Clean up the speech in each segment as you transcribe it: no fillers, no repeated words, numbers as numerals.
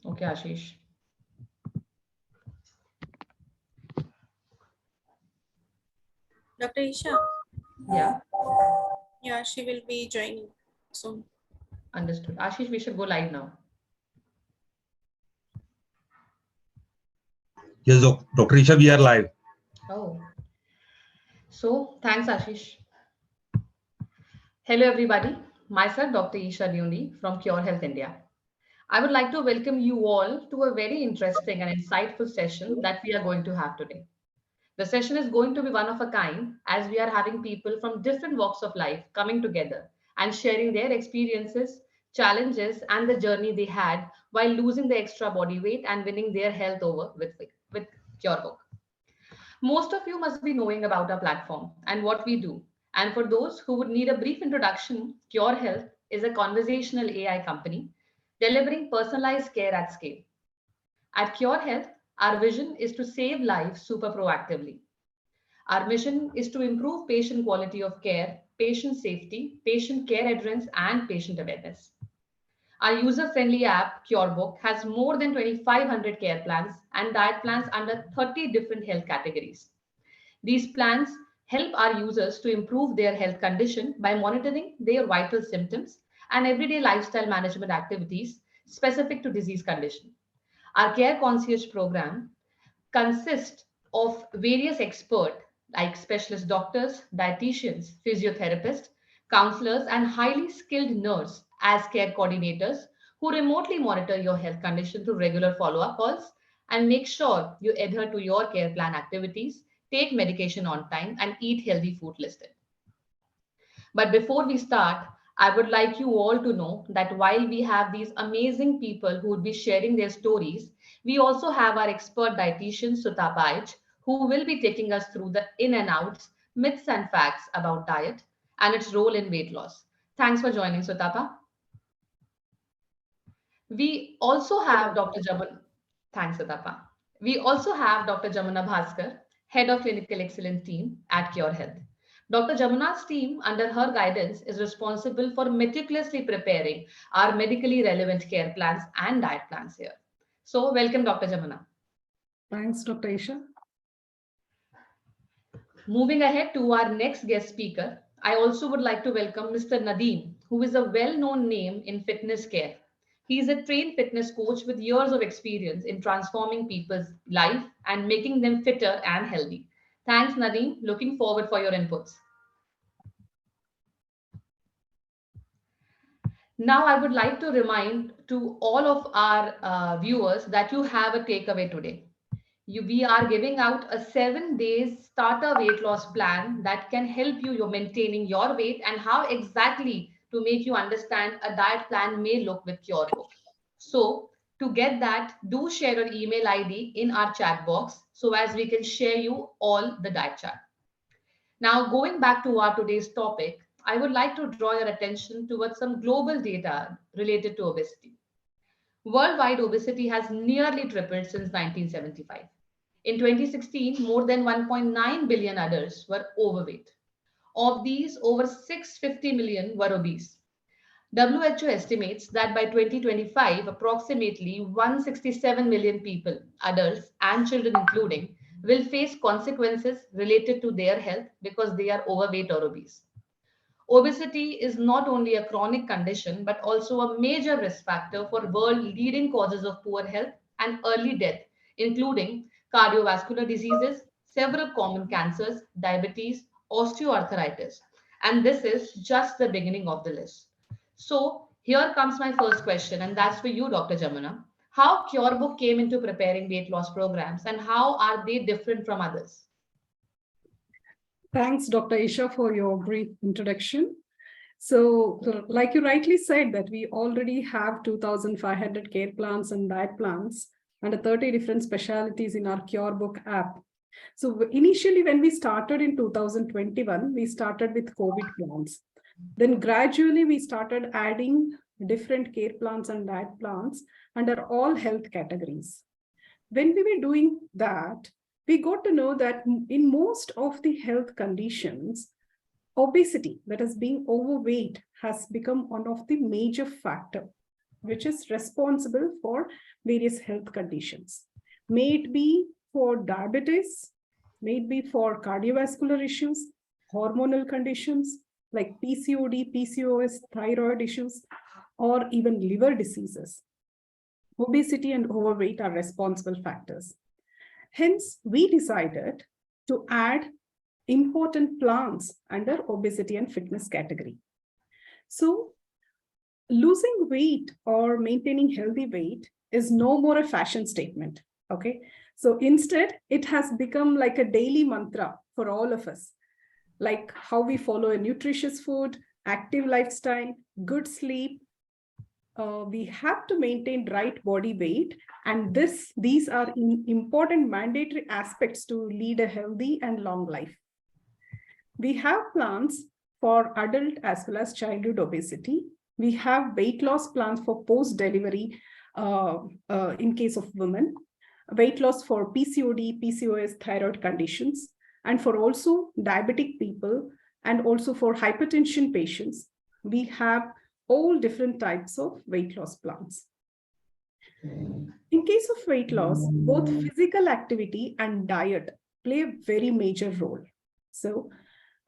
Okay, Ashish. Dr. Isha? Yeah, Yeah, she will be joining soon. understood. Ashish, we should go live now. Yes, Dr. Isha, we are live. Oh, so thanks, Ashish. Hello, everybody. Myself, Dr. Isha Dundi from Cure Health India. I would like to welcome you all to a very interesting and insightful session that we are going to have today. The session is going to be one of a kind as we are having people from different walks of life coming together and sharing their experiences, challenges, and the journey they had while losing the extra body weight and winning their health over with QurBook. Most of you must be knowing about our platform and what we do. And for those who would need a brief introduction, Cure Health is a conversational AI company delivering personalized care at scale. At Cure Health, our vision is to save lives super proactively. Our mission is to improve patient quality of care, patient safety, patient care adherence, and patient awareness. Our user friendly app, QurBook, has more than 2,500 care plans and diet plans under 30 different health categories. These plans help our users to improve their health condition by monitoring their vital symptoms and everyday lifestyle management activities specific to disease condition. Our care concierge program consists of various experts like specialist doctors, dietitians, physiotherapists, counselors, and highly skilled nurse as care coordinators who remotely monitor your health condition through regular follow-up calls and make sure you adhere to your care plan activities, take medication on time, and eat healthy food listed. But before we start, I would like you all to know that while we have these amazing people who would be sharing their stories, we also have our expert dietitian Sutta Paich, who will be taking us through the in and outs, myths and facts about diet and its role in weight loss. Thanks for joining, Sutapa. We also have Dr. Jaman. Thanks, Sutapa. We also have Dr. Jamuna Bhaskar, Head of Clinical Excellence Team at Cure Health. Dr. Jamuna's team, under her guidance, is responsible for meticulously preparing our medically relevant care plans and diet plans here. So, welcome, Dr. Jamuna. Thanks, Dr. Isha. Moving ahead to our next guest speaker, I also would like to welcome Mr. Nadeem, who is a well-known name in fitness care. He is a trained fitness coach with years of experience in transforming people's life and making them fitter and healthy. Thanks, Nadeem. Looking forward for your inputs. Now, I would like to remind to all of our viewers that you have a takeaway today. We are giving out a 7 days starter weight loss plan that can help you maintaining your weight and how exactly to make you understand a diet plan may look with QurBook. So to get that, do share your email ID in our chat box so as we can share you all the diet chart. Now, going back to our today's topic, I would like to draw your attention towards some global data related to obesity. Worldwide obesity has nearly tripled since 1975. In 2016, more than 1.9 billion adults were overweight. Of these, over 650 million were obese. WHO estimates that by 2025, approximately 167 million people, adults and children including, will face consequences related to their health because they are overweight or obese. Obesity is not only a chronic condition but also a major risk factor for world leading causes of poor health and early death, including cardiovascular diseases, several common cancers, diabetes, osteoarthritis. And this is just the beginning of the list. So, here comes my first question, and that's for you, Dr. Jamuna. How QurBook came into preparing weight loss programs and how are they different from others? Thanks, Dr. Isha, for your brief introduction. So, like you rightly said, that we already have 2,500 care plans and diet plans and 30 different specialties in our QurBook app. So initially, when we started in 2021, we started with COVID plans. Then gradually we started adding different care plans and diet plans under all health categories. When we were doing that, we got to know that in most of the health conditions, obesity, that is being overweight, has become one of the major factors. which is responsible for various health conditions. May it be for diabetes, may it be for cardiovascular issues, hormonal conditions like PCOD, PCOS, thyroid issues, or even liver diseases. Obesity and overweight are responsible factors. Hence, we decided to add important plants under obesity and fitness category. So, losing weight or maintaining healthy weight is no more a fashion statement. Okay. So instead, it has become like a daily mantra for all of us, like how we follow a nutritious food, active lifestyle, good sleep. We have to maintain right body weight, and these are important mandatory aspects to lead a healthy and long life. We have plans for adult as well as childhood obesity. We have weight loss plans for post-delivery in case of women, weight loss for PCOD, PCOS, thyroid conditions, and for also diabetic people, and also for hypertension patients. We have all different types of weight loss plans. In case of weight loss, both physical activity and diet play a very major role. So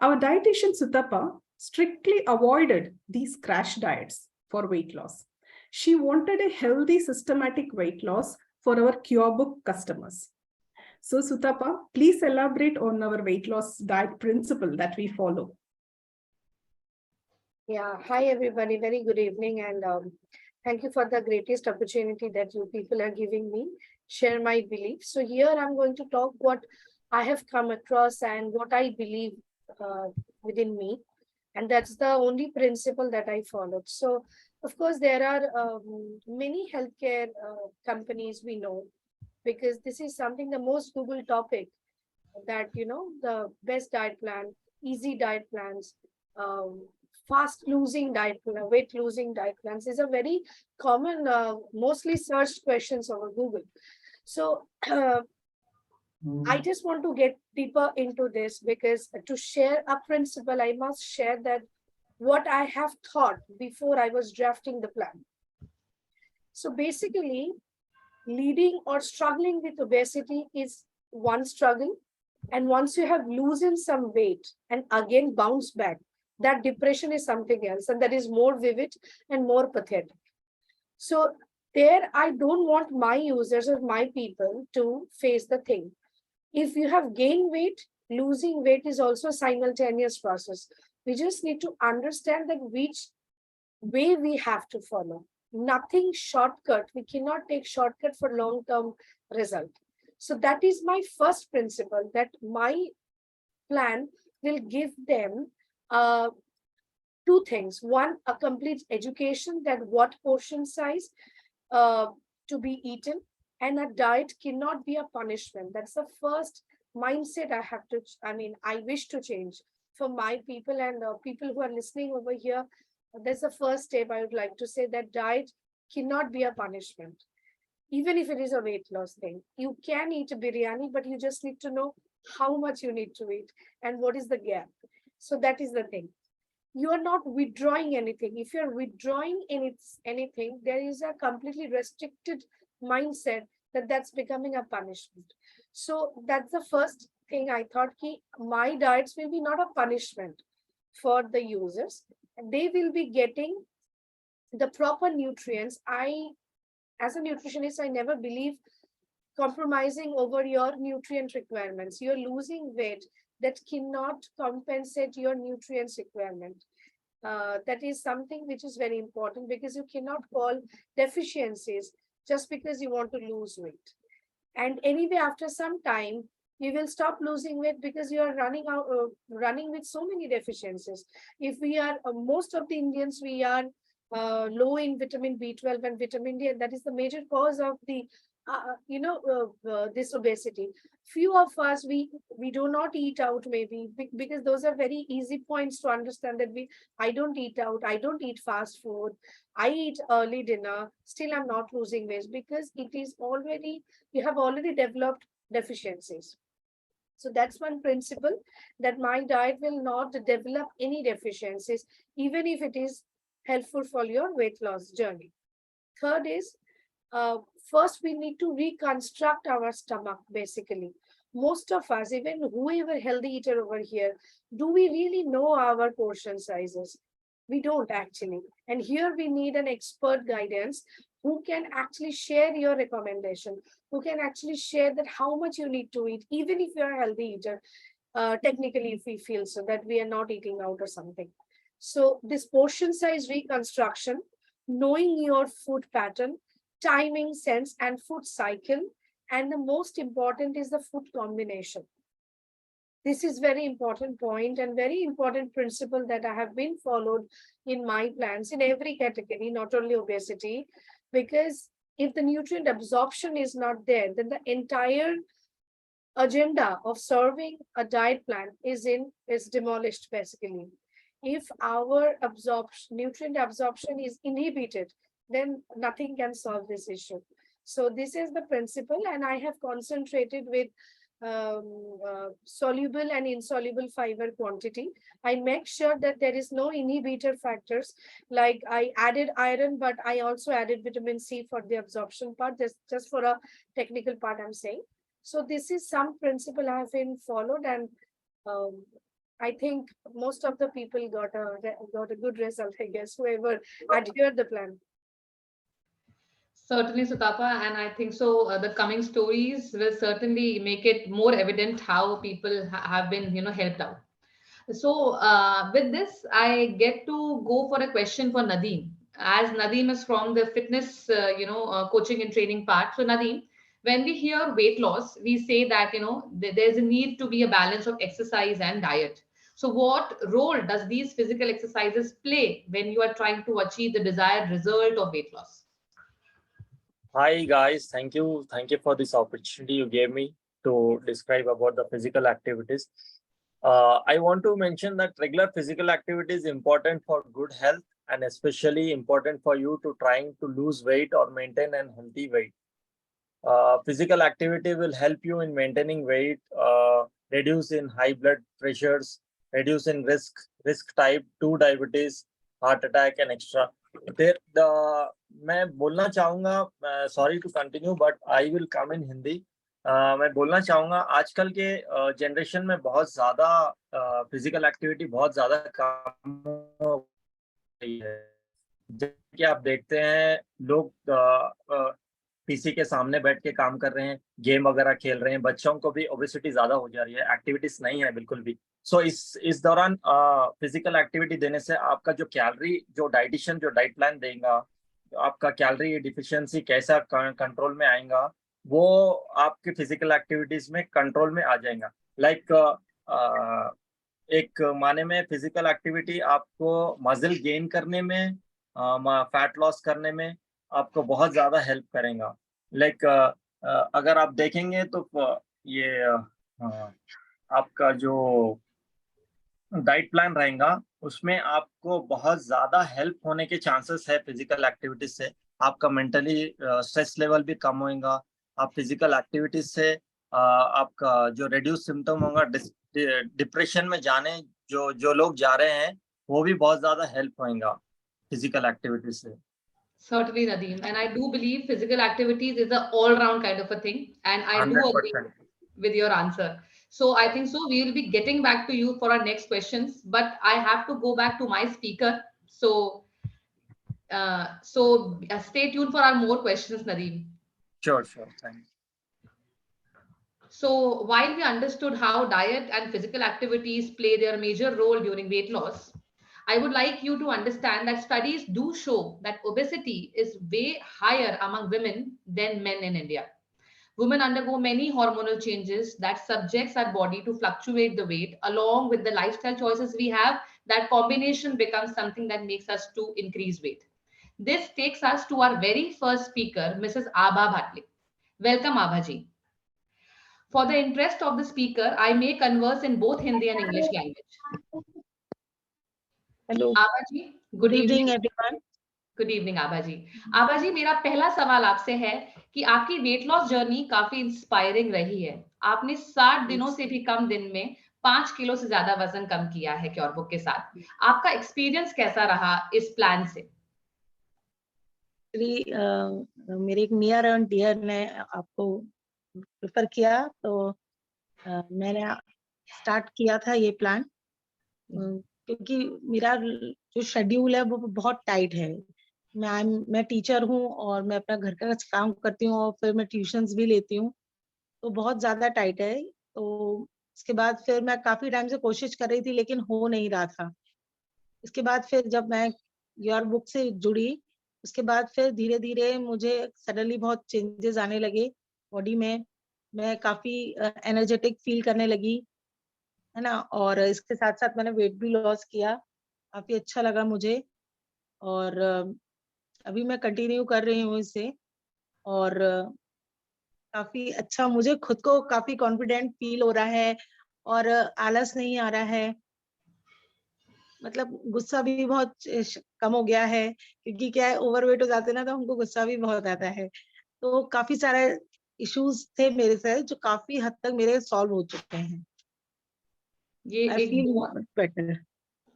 our dietitian Sutapa strictly avoided these crash diets for weight loss. She wanted a healthy, systematic weight loss for our QurBook customers. So Sutapa, please elaborate on our weight loss diet principle that we follow. Yeah, hi everybody, very good evening, and thank you for the greatest opportunity that you people are giving me, share my beliefs. So here I'm going to talk what I have come across and what I believe within me, and that's the only principle that I followed. So of course there are many healthcare companies we know, because this is something the most Google topic, that the best diet plan, easy diet plans, fast losing diet plan, weight losing diet plans is a very common, mostly searched questions over Google. So I just want to get deeper into this, because to share a principle, I must share that what I have thought before I was drafting the plan. So basically, leading or struggling with obesity is one struggle. And once you have loosened some weight and again bounce back, that depression is something else, and that is more vivid and more pathetic. So there, I don't want my users or my people to face the thing. If you have gained weight, losing weight is also a simultaneous process. We just need to understand that which way we have to follow. Nothing shortcut. We cannot take shortcut for long-term result. So that is my first principle, that my plan will give them two things. One, a complete education, that what portion size to be eaten, and a diet cannot be a punishment. That's the first mindset I wish to change for my people, and people who are listening over here. That's the first step I would like to say, that diet cannot be a punishment. Even if it is a weight loss thing, you can eat a biryani, but you just need to know how much you need to eat and what is the gap. So that is the thing. You are not withdrawing anything. If you're withdrawing anything, there is a completely restricted mindset that that's becoming a punishment. So that's the first thing I thought, my diets will be not a punishment for the users. They will be getting the proper nutrients. As a nutritionist, I never believe compromising over your nutrient requirements. You're losing weight, that cannot compensate your nutrients requirement. That is something which is very important, because you cannot call deficiencies just because you want to lose weight. And anyway, after some time, you will stop losing weight because you are running with so many deficiencies. If we are, most of the Indians, we are low in vitamin B12 and vitamin D, and that is the major cause of the this obesity. Few of us, we do not eat out, maybe because those are very easy points to understand, that I don't eat out, I don't eat fast food, I eat early dinner, still I'm not losing weight, because it is already, you have already developed deficiencies. So that's one principle, that my diet will not develop any deficiencies, even if it is helpful for your weight loss journey. Third is, first we need to reconstruct our stomach, basically. Most of us, even whoever healthy eater over here, do we really know our portion sizes? We don't actually. And here we need an expert guidance who can actually share your recommendation, who can actually share that how much you need to eat, even if you're a healthy eater, technically if we feel so that we are not eating out or something. So this portion size reconstruction, knowing your food pattern, timing sense and food cycle, and the most important is the food combination. This is very important point and very important principle that I have been followed in my plans in every category, not only obesity, because if the nutrient absorption is not there, then the entire agenda of serving a diet plan is demolished basically. If our nutrient absorption is inhibited, then nothing can solve this issue. So this is the principle, and I have concentrated with soluble and insoluble fiber quantity. I make sure that there is no inhibitor factors, like I added iron, but I also added vitamin C for the absorption part. Just for a technical part I'm saying. So this is some principle I have been followed, and I think most of the people got a good result, I guess, whoever adhered the plan. Certainly, Sutapa, and I think so. The coming stories will certainly make it more evident how people have been, helped out. So, with this, I get to go for a question for Nadeem, as Nadeem is from the fitness, coaching and training part. So, Nadeem, when we hear weight loss, we say that there's a need to be a balance of exercise and diet. So, what role does these physical exercises play when you are trying to achieve the desired result of weight loss? Hi guys, thank you for this opportunity you gave me to describe about the physical activities. I want to mention that regular physical activity is important for good health and especially important for you to trying to lose weight or maintain a healthy weight. Physical activity will help you in maintaining weight, reduce in high blood pressures, reduce in risk type 2 diabetes, heart attack and extra. मैं बोलना चाहूंगा, sorry to continue but I will come in Hindi. मैं बोलना चाहूंगा आजकल के generation में बहुत ज्यादा फिजिकल एक्टिविटी बहुत ज्यादा कम हो रही है। जैसे कि आप देखते हैं लोग पीसी के सामने बैठ के काम कर रहे हैं, गेम वगैरह खेल रहे हैं, बच्चों को भी ओबेसिटी ज्यादा हो जा रही है, एक्टिविटीज नहीं है बिल्कुल भी। सो इस दौरान फिजिकल एक्टिविटी देने से आपका जो कैलोरी, जो डाइटिशियन जो डाइट प्लान देगा, आपका कैलोरी डिफिशियंसी कैसा कंट्रोल में आएगा, वो आपके फिजिकल एक्टिविटीज में कंट्रोल में आ जाएगा। लाइक एक माने में फिजिकल एक्टिविटी आपको मसल गेन करने में, फैट लॉस करने में आपको बहुत ज्यादा हेल्प करेगा। लाइक अगर आप देखेंगे तो ये आपका जो डाइट प्लान रहेगा उसमें आपको बहुत ज्यादा हेल्प होने के चांसेस है फिजिकल एक्टिविटीज से। आपका मेंटली स्ट्रेस लेवल भी कम होगा। आप फिजिकल एक्टिविटीज से आपका जो रिड्यूस सिम्टम होगा, डिप्रेशन में जाने जो लोग जा रहे हैं वो भी बहुत ज्यादा हेल्प होगा फिजिकल एक्टिविटीज से। Certainly, Nadeem. And I do believe physical activities is an all-round kind of a thing. And I do agree 100%. with your answer. So I think so. We will be getting back to you for our next questions, but I have to go back to my speaker. So, stay tuned for our more questions, Nadeem. Sure. Thanks. So while we understood how diet and physical activities play their major role during weight loss, I would like you to understand that studies do show that obesity is way higher among women than men in India. Women undergo many hormonal changes that subjects our body to fluctuate the weight. Along with the lifestyle choices we have, that combination becomes something that makes us to increase weight. This takes us to our very first speaker, Mrs. Abha Bhatle. Welcome, Abha ji. For the interest of the speaker, I may converse in both Hindi and English language. Hello, Abha ji, good evening evening. Everyone. Good evening Abha ji. Abha ji, मेरा पहला सवाल आपसे है कि आपकी weight loss journey काफी inspiring रही है। आपने 60 दिनों से भी कम दिन में 5 किलो से ज्यादा वजन कम किया है QurBook के साथ। आपका एक्सपीरियंस कैसा रहा इस प्लान से? मेरे एक नियर एंड डियर ने आपको प्रेफर किया, तो मैंने स्टार्ट किया था ये प्लान, क्योंकि मेरा जो शेड्यूल है वो बहुत टाइट है। मैं टीचर हूँ और मैं अपना घर का काम करती हूँ और फिर मैं ट्यूशंस भी लेती हूँ, तो बहुत ज्यादा टाइट है। तो इसके बाद फिर मैं काफी टाइम से कोशिश कर रही थी लेकिन हो नहीं रहा था। इसके बाद फिर जब मैं योर बुक से जुड़ी, उसके बाद फिर धीरे धीरे मुझे सडनली बहुत चेंजेस आने लगे बॉडी में। मैं काफी एनर्जेटिक फील करने लगी, है ना। और इसके साथ साथ मैंने वेट भी लॉस किया, काफी अच्छा लगा मुझे। और अभी मैं कंटिन्यू कर रही हूँ इसे, और काफी अच्छा, मुझे खुद को काफी कॉन्फिडेंट फील हो रहा है और आलस नहीं आ रहा है। मतलब गुस्सा भी बहुत कम हो गया है, क्योंकि क्या है, ओवरवेट हो जाते हैं ना तो हमको गुस्सा भी बहुत आता है। तो काफी सारे इश्यूज थे मेरे से जो काफी हद तक मेरे सॉल्व हो चुके हैं। ये आई एक फील बहुत बेटर।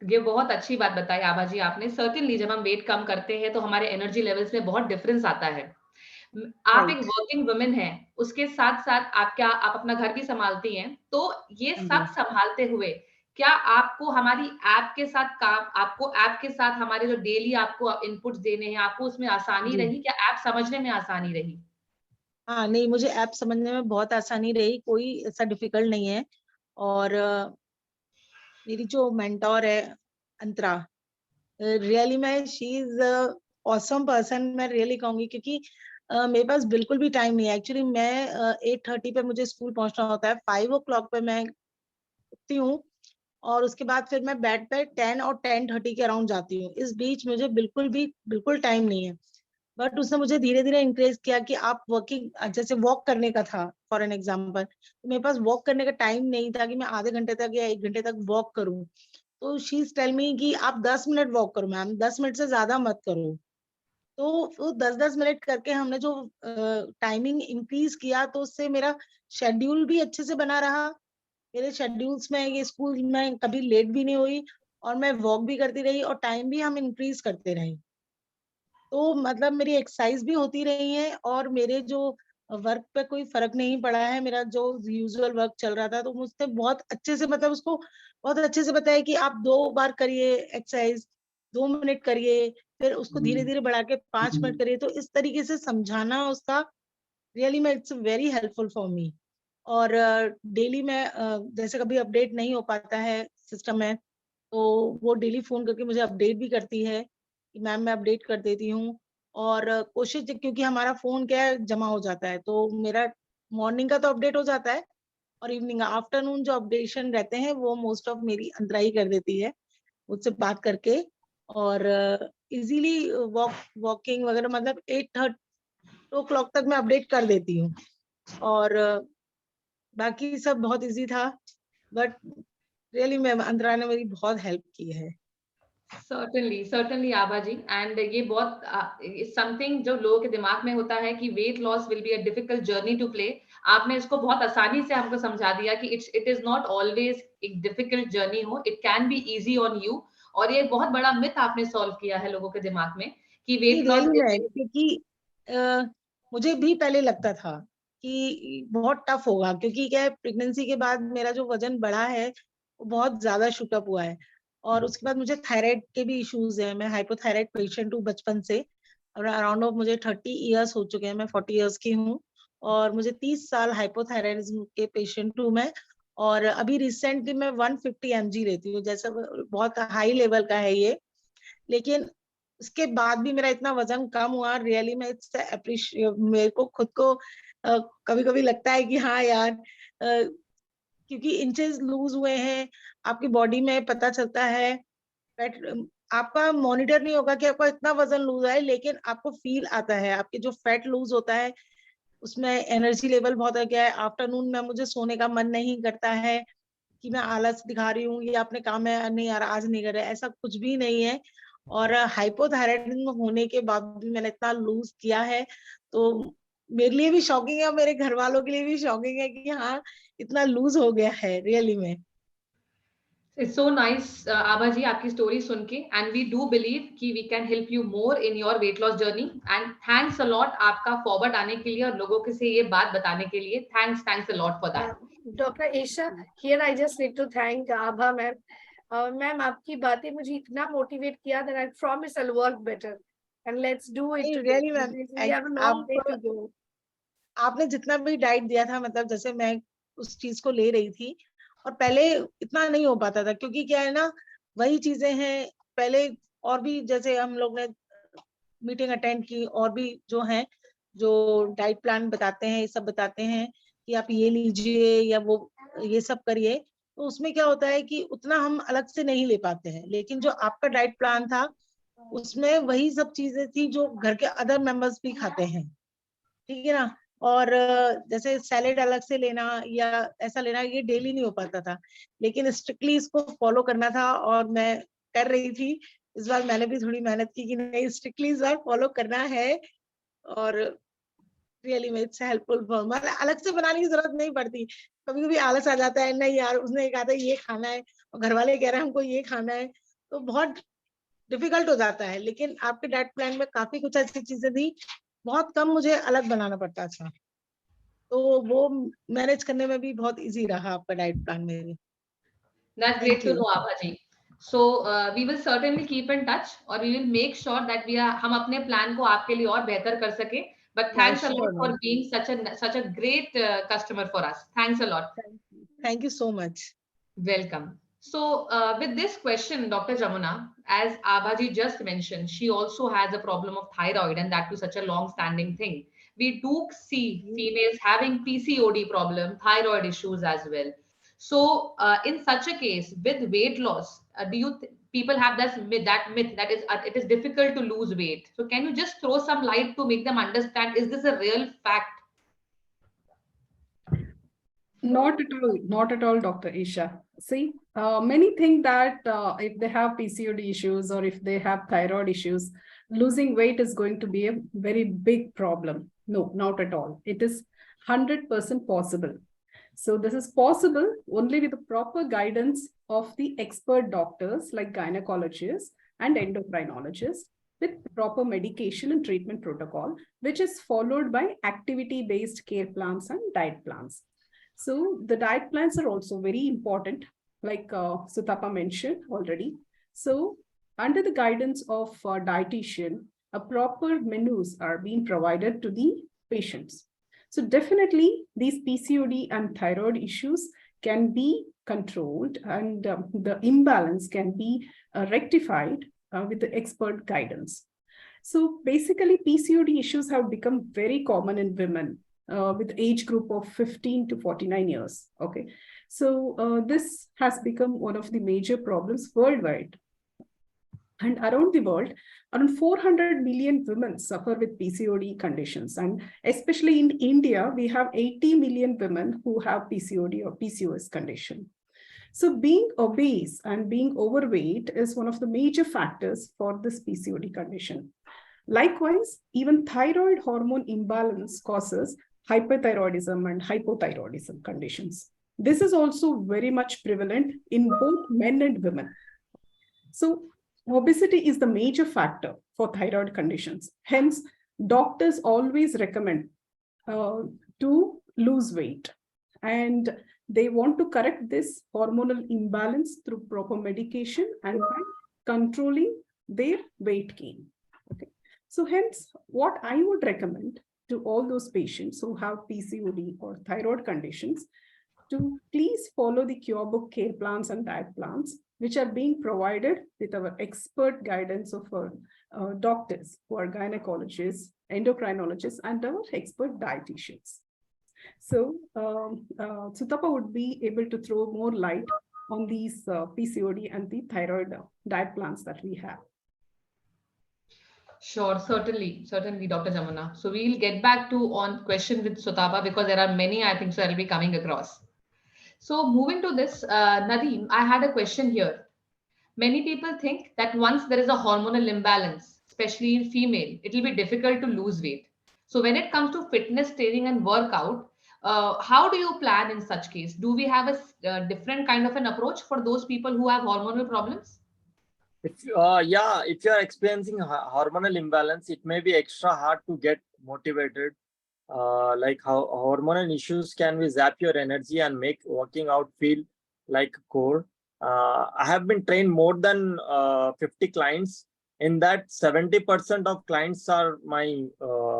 ये बहुत अच्छी बात बताई आभा जी आपने। सर्टेनली जब हम वेट कम करते हैं तो हमारे एनर्जी लेवल्स में बहुत डिफरेंस आता है। आप एक राइट। वर्किंग वुमेन हैं, उसके साथ-साथ आप अपना घर भी सँभालती हैं। तो ये हाँ सब जी। सँभालते हुए क्या आपको हमारी ऐप के साथ काम आपको ऐप के साथ हमारे जो डेली आपको इनपुट्स देने हैं, आपको उसमें आसानी जी रही? क्या ऐप समझने में आसानी रही? हाँ, नहीं, मुझे ऐप समझने में बहुत आसानी रही, कोई ऐसा डिफिकल्ट नहीं है। और मेरी जो मेंटोर है अंतरा, रियली मैं शी इज ऑसम पर्सन, मैं रियली कहूंगी, क्योंकि मेरे पास बिल्कुल भी टाइम नहीं है। एक्चुअली मैं 8:30 पे मुझे स्कूल पहुंचना होता है, 5 o'clock पे मैं उठती हूँ, और उसके बाद फिर मैं बेड पे 10 और 10:30 के अराउंड जाती हूँ। इस बीच मुझे बिल्कुल टाइम नहीं है। बट उसने मुझे धीरे धीरे इंकरेज किया कि आप वर्किंग, जैसे वॉक करने का था फॉर एन एग्जाम्पल, तो मेरे पास वॉक करने का टाइम नहीं था कि मैं आधे घंटे तक या 1 घंटे तक वॉक करूं। तो शी इज टेल मी कि आप 10 मिनट वॉक करो मैम, 10 मिनट से ज्यादा मत करो। तो वो 10-10 मिनट करके हमने जो टाइमिंग इंक्रीज किया, तो उससे मेरा शेड्यूल भी अच्छे से बना रहा। मेरे शेड्यूल्स में, ये स्कूल में कभी लेट भी नहीं हुई, और मैं वॉक भी करती रही और टाइम भी हम इंक्रीज करते रहे। तो मतलब मेरी एक्सरसाइज भी होती रही है, और मेरे जो वर्क पे कोई फर्क नहीं पड़ा है। मेरा जो यूजुअल वर्क चल रहा था, तो मुझसे बहुत अच्छे से, मतलब उसको बहुत अच्छे से बताया कि आप 2 बार करिए एक्सरसाइज, 2 मिनट करिए, फिर उसको धीरे धीरे बढ़ा के 5 मिनट करिए। तो इस तरीके से समझाना उसका, रियली में it's very helpful for me. और डेली में जैसे कभी अपडेट नहीं हो पाता है सिस्टम में, तो वो डेली फोन करके मुझे अपडेट भी करती है कि मैम मैं अपडेट कर देती हूँ। और कोशिश, क्योंकि हमारा फोन क्या है, जमा हो जाता है, तो मेरा मॉर्निंग का तो अपडेट हो जाता है, और इवनिंग आफ्टरनून जो अपडेशन रहते हैं वो मोस्ट ऑफ मेरी अंतरा ही कर देती है मुझसे बात करके। और इजीली वॉकिंग वगैरह, मतलब 8:30 तक मैं अपडेट कर देती हूँ। और बाकी सब बहुत इजी था, बट रियली मैम अंतरा ने मेरी बहुत हेल्प की है। Certainly Abha ji. एंड ये बहुत समथिंग जो लोगों के दिमाग में होता है कि weight loss will be a difficult journey to play. आपने इसको बहुत आसानी से हमको समझा दिया कि इट इज नॉट ऑलवेज एक डिफिकल्ट जर्नी हो, it can be easy on you. और ये एक बहुत बड़ा मिथ आपने सॉल्व किया है लोगों के दिमाग में कि वेट लॉस रियली में, क्योंकि अ, मुझे भी पहले लगता था कि बहुत टफ होगा, क्योंकि क्या है, प्रेगनेंसी के बाद मेरा जो वजन बढ़ा है वो बहुत ज्यादा शूटअप हुआ है। और उसके बाद मुझे थायराइड के भी इश्यूज हैं, मैं हाइपोथायराइड पेशेंट हूँ बचपन से। और अराउंड ऑफ मुझे 30 इयर्स हो चुके हैं, मैं 40 इयर्स की हूँ, और मुझे 30 साल हाइपोथायराइडिज्म के पेशेंट हूँ मैं। और अभी रिसेंटली मैं 150 mg लेती हूँ, जैसा बहुत हाई लेवल का है ये। लेकिन उसके बाद भी मेरा इतना वजन कम हुआ, रियली में इट्स अप्रिशिएट। मेरे को खुद को कभी कभी लगता है कि हाँ यार, क्योंकि इंचेस लूज हुए हैं, आपकी बॉडी में पता चलता है। फैट आपका मॉनिटर नहीं होगा कि आपका इतना वजन लूज है, लेकिन आपको फील आता है, आपके जो फैट लूज होता है उसमें एनर्जी लेवल बहुत आ गया है। आफ्टरनून में मुझे सोने का मन नहीं करता है कि मैं आलस दिखा रही हूँ या अपने काम में नहीं यार आज नहीं कर रहे, ऐसा कुछ भी नहीं है। और हाइपोथायराइडिज्म होने के बाद भी मैंने इतना लूज किया है, तो मेरे लिए भी शॉकिंग है और मेरे घर वालों के लिए भी शॉकिंग है कि हाँ, इतना लूज हो गया है रियली में। It's so nice, आभा जी, आपकी स्टोरी सुन के, and we do believe कि we can help you more in your weight loss journey. And thanks a lot आपका forward आने के लिए और लोगों के से ये बात बताने के लिए. Thanks a lot for that. Dr. Isha, here I just need to thank Abha ma'am. Ma'am, आपकी बातें मुझे इतना motivate किया that I promise I'll work better. And let's do it today. Really ma'am, We have a long way to go. आपने जितना भी diet दिया था, मतलब जैसे मैं उस चीज को ले रही थी, और पहले इतना नहीं हो पाता था, क्योंकि क्या है ना, वही चीजें हैं पहले, और भी जैसे हम लोग ने मीटिंग अटेंड की, और भी जो हैं जो डाइट प्लान बताते हैं, ये सब बताते हैं कि आप ये लीजिए या वो ये सब करिए, तो उसमें क्या होता है कि उतना हम अलग से नहीं ले पाते हैं। लेकिन जो आपका डाइट प्लान था, उसमें वही सब चीजें थी जो घर के अदर मेंबर्स भी खाते हैं, ठीक है ना। और जैसे सैलेड अलग से लेना या ऐसा लेना, ये डेली नहीं हो पाता था, लेकिन स्ट्रिक्टली इसको फॉलो करना था, और मैं कर रही थी। इस बार मैंने भी थोड़ी मेहनत की कि नहीं, स्ट्रिक्टली इस बार फॉलो करना है, और रियली में इट्स हेल्पफुल फॉर, मतलब अलग से बनाने की जरूरत नहीं पड़ती। कभी कभी आलस आ जाता है, नहीं यार उसने कहा था ये खाना है और घर वाले कह रहे हैं हमको ये खाना है, तो बहुत डिफिकल्ट हो जाता है। लेकिन आपके डाइट प्लान में काफी कुछ ऐसी चीजें थी, बहुत कम मुझे अलग बनाना पड़ता था, तो वो मैनेज करने में भी बहुत इजी रहा आपका डाइट प्लान मेरे। That's Thank great to you. know, Abha ji. So we will certainly keep in touch, और we will make sure that हम अपने प्लान को आपके लिए और बेहतर कर सके. But Yeah, thanks a sure, lot for ma'am. being such a great customer for us. Thanks a lot. Thank you so much. Welcome. So with this question, Dr. Jamuna, as Abhaji just mentioned, she also has a problem of thyroid, and that was such a long-standing thing. We do see females having PCOD problem, thyroid issues as well. So in such a case, with weight loss, do you people have that myth that it is difficult to lose weight? So can you just throw some light to make them understand, is this a real fact? Not at all, Dr. Isha. See, many think that if they have PCOD issues or if they have thyroid issues, losing weight is going to be a very big problem. No, not at all. It is 100% possible. So this is possible only with the proper guidance of the expert doctors like gynecologists and endocrinologists, with proper medication and treatment protocol, which is followed by activity-based care plans and diet plans. So the diet plans are also very important, like Sutapa mentioned already. So under the guidance of a dietitian, a proper menus are being provided to the patients. So definitely these PCOD and thyroid issues can be controlled, and the imbalance can be rectified with the expert guidance. So basically PCOD issues have become very common in women with age group of 15 to 49 years. Okay, so this has become one of the major problems worldwide. And around the world, around 400 million women suffer with PCOD conditions. And especially in India, we have 80 million women who have PCOD or PCOS condition. So being obese and being overweight is one of the major factors for this PCOD condition. Likewise, even thyroid hormone imbalance causes hyperthyroidism and hypothyroidism conditions. This is also very much prevalent in both men and women. So obesity is the major factor for thyroid conditions. Hence, doctors always recommend to lose weight, and they want to correct this hormonal imbalance through proper medication and by controlling their weight gain. Okay. So hence, what I would recommend to all those patients who have PCOD or thyroid conditions to please follow the QurBook care plans and diet plans, which are being provided with our expert guidance of our doctors who are gynecologists, endocrinologists, and our expert dietitians. So Sutapa would be able to throw more light on these PCOD and the thyroid diet plans that we have. Sure, certainly, Dr. Jamuna. So we'll get back to on question with Sutapa, because there are many, I think, so I'll be coming across. So moving to this, Nadeem, I had a question here. Many people think that once there is a hormonal imbalance, especially in female, it will be difficult to lose weight. So when it comes to fitness training and workout, How do you plan in such case? Do we have a different kind of an approach for those people who have hormonal problems? If you are experiencing hormonal imbalance, it may be extra hard to get motivated. Like how hormonal issues can be zap your energy and make working out feel like core. I have been trained more than 50 clients. In that, 70% of clients are my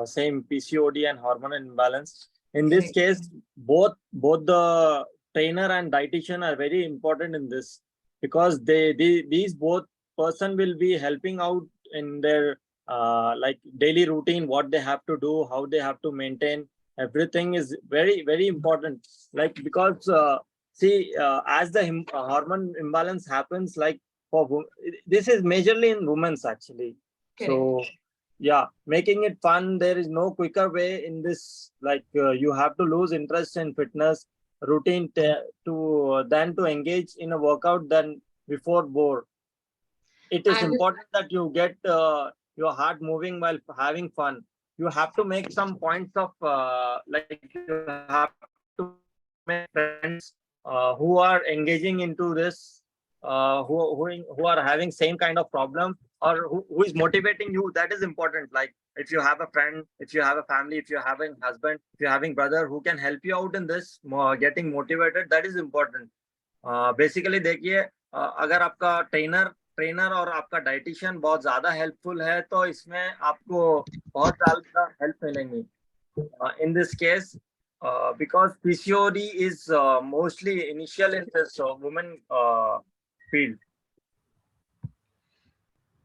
same PCOD and hormonal imbalance. In this Correct. case, both the trainer and dietitian are very important in this, because these both person will be helping out in their like daily routine, what they have to do, how they have to maintain. Everything is very important. Like, because as the hormone imbalance happens, like this is majorly in women's actually. Correct. So yeah, making it fun. There is no quicker way in this. Like you have to lose interest in fitness routine than to engage in a workout than before bore. It is And important that you get your heart moving while having fun. You have to make some points of like you have to make friends who are engaging into this, who are having same kind of problem, or who is motivating you. That is important. Like if you have a friend, if you have a family, if you're having husband, if you're having brother who can help you out in this, getting motivated, that is important. Basically देखिए, अगर आपका trainer और आपका dietitian बहुत ज्यादा helpful है, तो इसमें आपको बहुत ज्यादा हेल्प मिलेंगी in this case, because PCOD is mostly initial in this women field.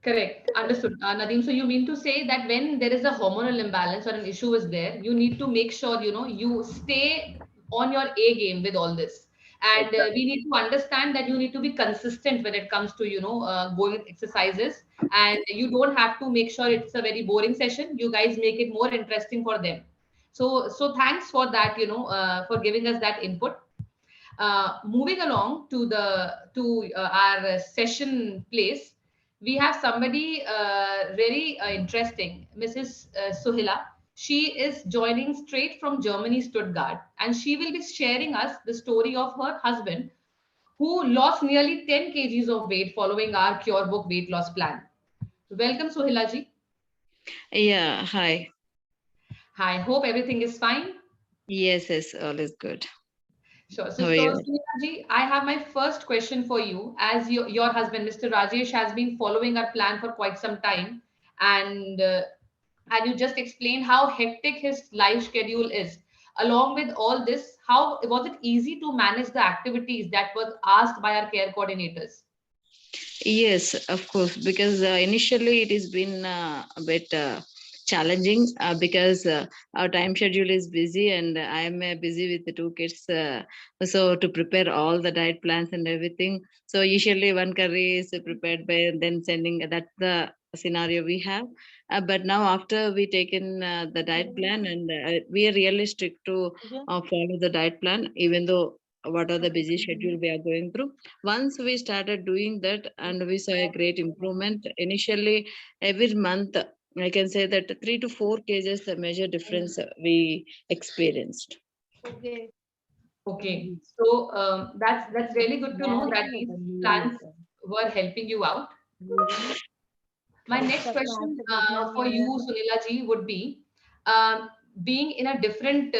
correct, understood. Nadeem, so you mean to say that when there is a hormonal imbalance or an issue is there, you need to make sure, you stay on your A game with all this. And we need to understand that you need to be consistent when it comes to, going with exercises. And you don't have to make sure it's a very boring session. You guys make it more interesting for them. So thanks for that, for giving us that input. Moving along to our session place, we have somebody very interesting, Mrs. Suhila. She is joining straight from Germany, Stuttgart, and she will be sharing us the story of her husband who lost nearly 10 kgs of weight following our QurBook weight loss plan. Welcome, Suhila ji. Yeah, hi. Hi, hope everything is fine. Yes, all is good. Sure. How So, are so you? Sunitaji, I have my first question for you. As your husband, Mr. Rajesh, has been following our plan for quite some time, and you just explained how hectic his life schedule is. Along with all this, how was it easy to manage the activities that was asked by our care coordinators? Yes, of course, because initially it has been a bit challenging because our time schedule is busy and I am busy with the two kids. So to prepare all the diet plans and everything. So usually one curry is prepared by then sending, that's the scenario we have. But now after we taken the diet plan and we are really strict to follow the diet plan, even though what are the busy schedule we are going through. Once we started doing that and we saw a great improvement. Initially every month I can say that 3 to 4 kgs the major difference we experienced. Okay. Okay, so that's really good to know that these plans were helping you out. My next question for you, Sunila ji, would be being in a different,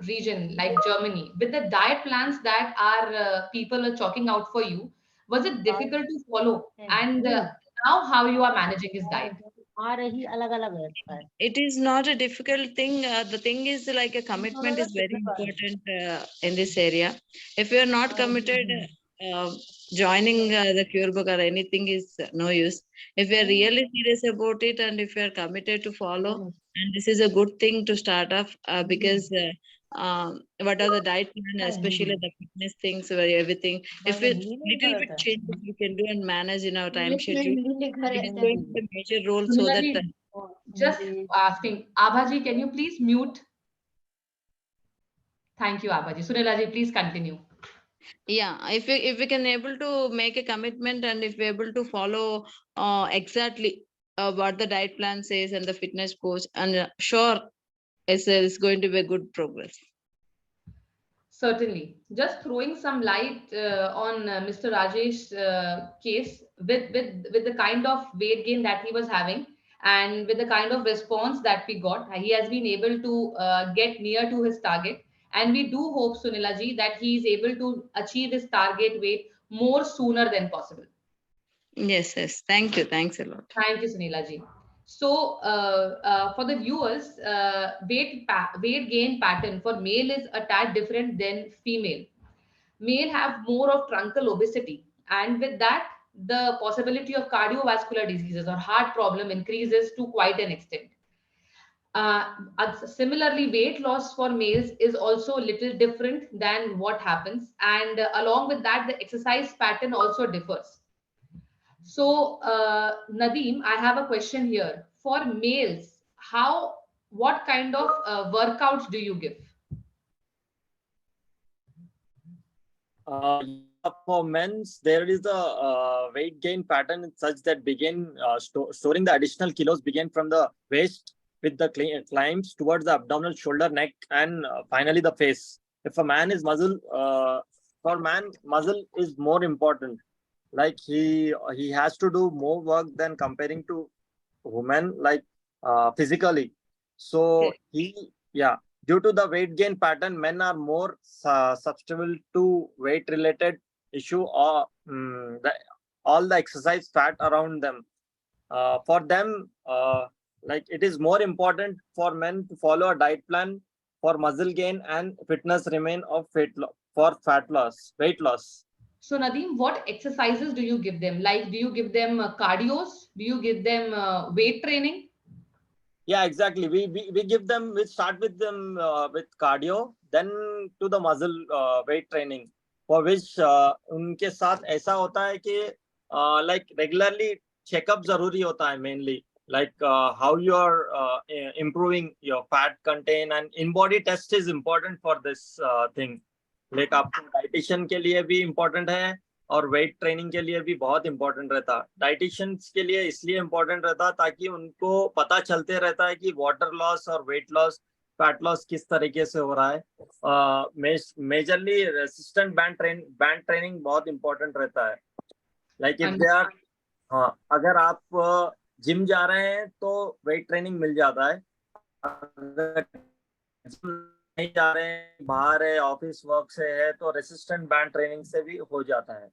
region like Germany, with the diet plans that our people are chalking out for you, was it difficult to follow? And now how you are managing his diet? It is not a difficult thing. The thing is like a commitment is very important in this area. If you are not committed, joining the QurBook or anything is no use. If you are really serious about it and if you are committed to follow, and this is a good thing to start off because what are the diet plan, especially the fitness things, where everything. If it little bit changes we can do and manage in our time schedule, it is going to be a major role so Sunila that. ji, just asking, Abhaji, can you please mute? Thank you, Abhaji. Sunila ji, please continue. Yeah, if we can able to make a commitment and if we're able to follow exactly what the diet plan says and the fitness coach, and sure it's going to be a good progress. Certainly. Just throwing some light on Mr. Rajesh's case with the kind of weight gain that he was having and with the kind of response that we got, he has been able to get near to his target. And we do hope, Sunila ji, that he is able to achieve his target weight more sooner than possible. Yes, yes. Thank you. Thanks a lot. Thank you, Sunila ji. So, for the viewers, weight gain pattern for male is a tad different than female. Male have more of truncal obesity, and with that, the possibility of cardiovascular diseases or heart problem increases to quite an extent. Similarly, weight loss for males is also a little different than what happens, and along with that, the exercise pattern also differs. So, Nadeem, I have a question here. For males, what kind of workouts do you give? For men's, there is a weight gain pattern such that begin storing the additional kilos begin from the waist with the climbs towards the abdominal, shoulder, neck, and finally the face. If a man is muscle, for man, muscle is more important. Like he has to do more work than comparing to women, like physically. So due to the weight gain pattern, men are more susceptible to weight related issue or all the exercise fat around them. For them, like it is more important for men to follow a diet plan for muscle gain and fitness remain of weight loss. So, Nadeem, what exercises do you give them? Like, do you give them cardios? Do you give them weight training? Yeah, exactly. We give them, we start with them with cardio, then to the muscle weight training, for which उनके साथ ऐसा होता है कि like regularly checkup जरूरी होता है mainly, like how you are improving your fat content, and in body test is important for this thing. Like आपको dietitian के लिए भी important है और वेट ट्रेनिंग के लिए भी बहुत इंपॉर्टेंट रहता है. डाइटिशियंस के लिए इसलिए इंपॉर्टेंट रहता ताकि उनको पता चलते रहता है कि वाटर लॉस और वेट लॉस, फैट लॉस किस तरीके से हो रहा है. मेजरली रेसिस्टेंट बैंड ट्रेनिंग बहुत इंपॉर्टेंट रहता है. लाइक इफ दे आर, हाँ, अगर आप जिम जा रहे हैं तो वेट ट्रेनिंग मिल जाता है. अगर नहीं जा रहे हैं, बाहर है, ऑफिस वर्क से है, तो रेसिस्टेंट बैंड ट्रेनिंग से भी हो जाता है.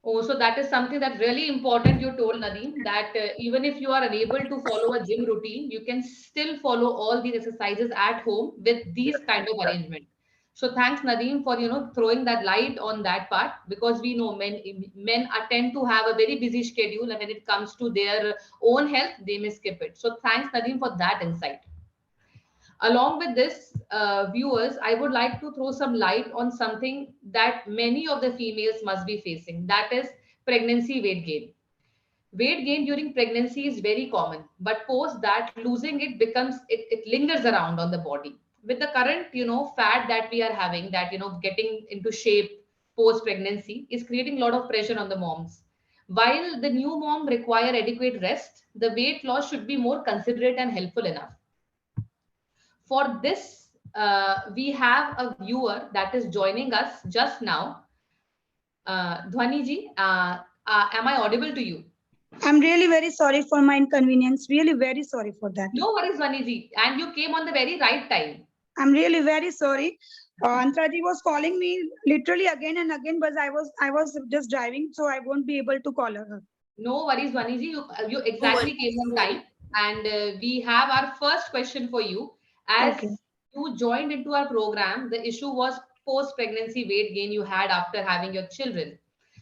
Oh, so that is something that's really important. You told Nadeem that even if you are unable to follow a gym routine, you can still follow all these exercises at home with these kind of arrangement. So thanks, Nadeem, for throwing that light on that part, because we know men tend to have a very busy schedule, and when it comes to their own health, they may skip it. So thanks, Nadeem, for that insight. Along with this, viewers, I would like to throw some light on something that many of the females must be facing. That is pregnancy weight gain. Weight gain during pregnancy is very common, but post that, losing it it lingers around on the body. With the current, fat that we are having, that, getting into shape post pregnancy is creating a lot of pressure on the moms. While the new mom require adequate rest, the weight loss should be more considerate and helpful enough. For this, we have a viewer that is joining us just now. Dhwani ji, am I audible to you? I'm really very sorry for my inconvenience. Really very sorry for that. No worries, Dhwani ji. And you came on the very right time. I'm really very sorry. Antraji was calling me literally again and again, but I was just driving, so I won't be able to call her. No worries, Dhwani ji. You exactly came on time. And we have our first question for you. As you joined into our program, the issue was post-pregnancy weight gain you had after having your children.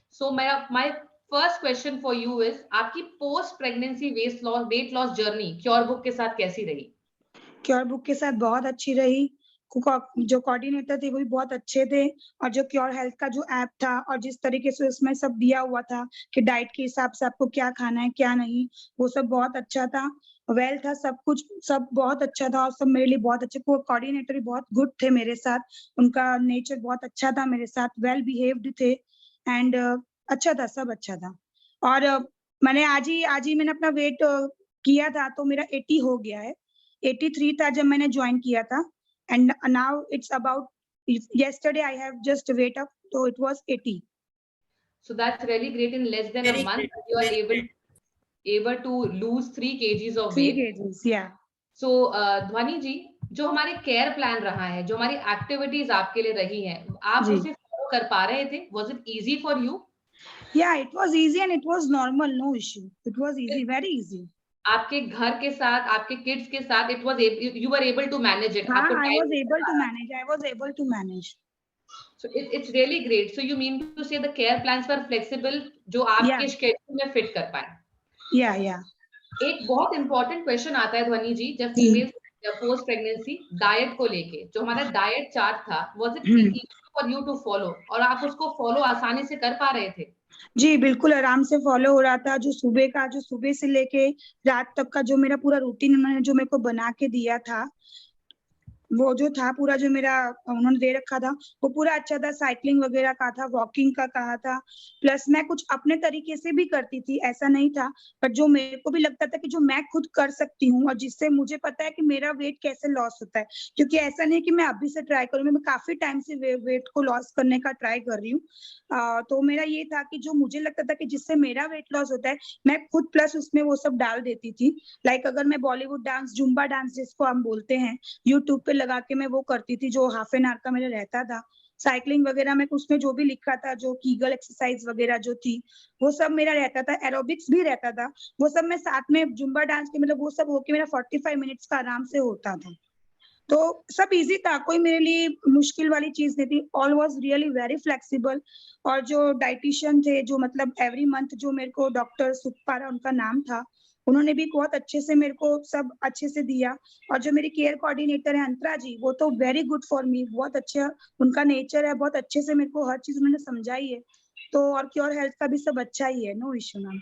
So my first question for you is, आपकी post-pregnancy weight loss journey QurBook के साथ कैसी रही? QurBook के साथ बहुत अच्छी रही. जो कोऑर्डिनेटर थे वो भी बहुत अच्छे थे, और जो क्योर हेल्थ का जो ऐप था और जिस तरीके से उसमें सब दिया हुआ था कि डाइट के हिसाब से आपको क्या खाना है क्या नहीं, वो सब बहुत अच्छा था. वेल था, सब कुछ सब बहुत अच्छा था, और सब मेरे लिए बहुत अच्छे. कोऑर्डिनेटर भी बहुत गुड थे मेरे साथ, उनका नेचर बहुत अच्छा था मेरे साथ, वेल बिहेव्ड थे, एंड अच्छा था, सब अच्छा था. और मैंने आज ही मैंने अपना वेट किया था, तो मेरा 80 हो गया है. 83 था जब मैंने ज्वाइन किया था, and now it's about yesterday I have just weight up, so it was 80. So that's really great. In less than a Very month, great, you are very great. able to lose 3 kgs of 3 weight. kgs, yeah. So ध्वनि जी, जो हमारे care plan रहा है, जो हमारी activities आपके लिए रही हैं, आप जी. उसे फॉलो कर पा रहे थे? Was it easy for you? Yeah, it was easy and it was normal, no issue. It was easy, very easy. आपके घर के साथ, आपके किड्स के साथ, it was you were able to manage it. हाँ, आपको I time was mill able पा to रहा। manage. I was able to manage. So it's really great. So you mean to say the care plans were flexible, जो Yeah, आपके schedule में fit कर पाए? yeah, yeah. एक बहुत important question आता है ध्वनि जी, जब ji. Female post pregnancy diet को लेके, जो हमारा डाइट चार्ट था, was it easy for you to follow, और आप उसको फॉलो आसानी से कर पा रहे थे? जी, बिल्कुल आराम से फॉलो हो रहा था। जो सुबह से लेके रात तक का जो मेरा पूरा रूटीन उन्होंने जो मेरे को बना के दिया था, वो जो था पूरा जो मेरा उन्होंने दे रखा था, वो पूरा अच्छा था। साइक्लिंग वगैरह का था, वॉकिंग का कहा था, प्लस मैं कुछ अपने तरीके से भी करती थी, ऐसा नहीं था। पर जो मेरे को भी लगता था कि जो मैं खुद कर सकती हूँ और जिससे मुझे पता है कि मेरा वेट कैसे लॉस होता है, क्योंकि ऐसा नहीं कि मैं अभी से ट्राई करूँ, मैं काफी टाइम से वेट को लॉस करने का ट्राई कर रही हूँ। तो मेरा ये था कि जो मुझे लगता था कि जिससे मेरा वेट लॉस होता है, मैं खुद प्लस उसमें वो सब डाल देती थी। लाइक अगर मैं बॉलीवुड डांस, जुम्बा डांस जिसको हम बोलते हैं, यूट्यूब पे लगा के मैं वो करती थी, जो हाफ एन आवर का मेरा रहता था। साइक्लिंग वगैरह में उसमें जो भी लिखा था, जो कीगल एक्सरसाइज वगैरह जो थी, वो सब मेरा रहता था। एरोबिक्स भी रहता था, वो सब मैं साथ में जुम्बा डांस के मतलब वो सब होके मेरा 45 मिनट्स का आराम से होता था। तो सब इजी था, कोई मेरे लिए मुश्किल वाली चीज नहीं थी। All was really very flexible. और जो डाइटिशियन थे, जो मतलब एवरी मंथ जो मेरे को डॉक्टर सुखपारा उनका नाम था, उन्होंने भी बहुत अच्छे से मेरे को सब अच्छे से दिया। और जो मेरी केयर कोऑर्डिनेटर है अंतरा जी, वो तो वेरी गुड फॉर मी, बहुत अच्छा उनका नेचर है, बहुत अच्छे से मेरे को हर चीज उन्होंने समझाई है। तो और क्योर हेल्थ का भी सब अच्छा ही है, no issue ma'am.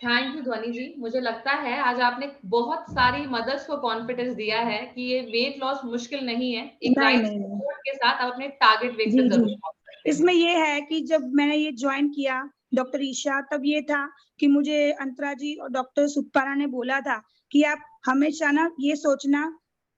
Thank you Dhvani ji. मुझे लगता है आज आपने बहुत सारी मदर्स को कॉन्फिडेंस दिया है कि ये वेट लॉस मुश्किल नहीं है। एक नहीं राइट नहीं नहीं, सपोर्ट के साथ आप अपने टारगेट वेट जी पे जी। जरूर पहुंच सकते हैं। इसमें ये है कि जब मैंने ये ज्वाइन किया डॉक्टर ईशा, तब ये था कि मुझे अंतरा जी और डॉक्टर सुखपारा ने बोला था कि आप हमेशा ना ये सोचना,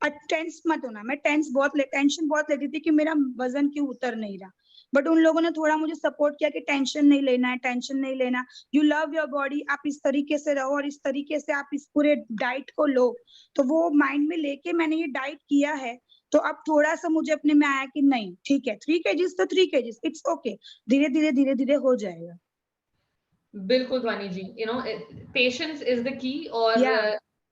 टेंस मत होना। मैं टेंशन बहुत लेती थी कि मेरा वजन क्यों उतर नहीं रहा। बट उन लोगों ने थोड़ा मुझे सपोर्ट किया कि टेंशन नहीं लेना है, टेंशन नहीं लेना, यू लव योर बॉडी, आप इस तरीके से रहो और इस तरीके से आप इस पूरे डाइट को लो। तो वो माइंड में लेके मैंने ये डाइट किया है। तो अब थोड़ा सा मुझे अपने में आया कि नहीं ठीक है, 3 केजीज तो 3 केजीज, इट्स ओके, धीरे धीरे हो जाएगा। बिल्कुल Dhwani ji, you know patience is the key, और या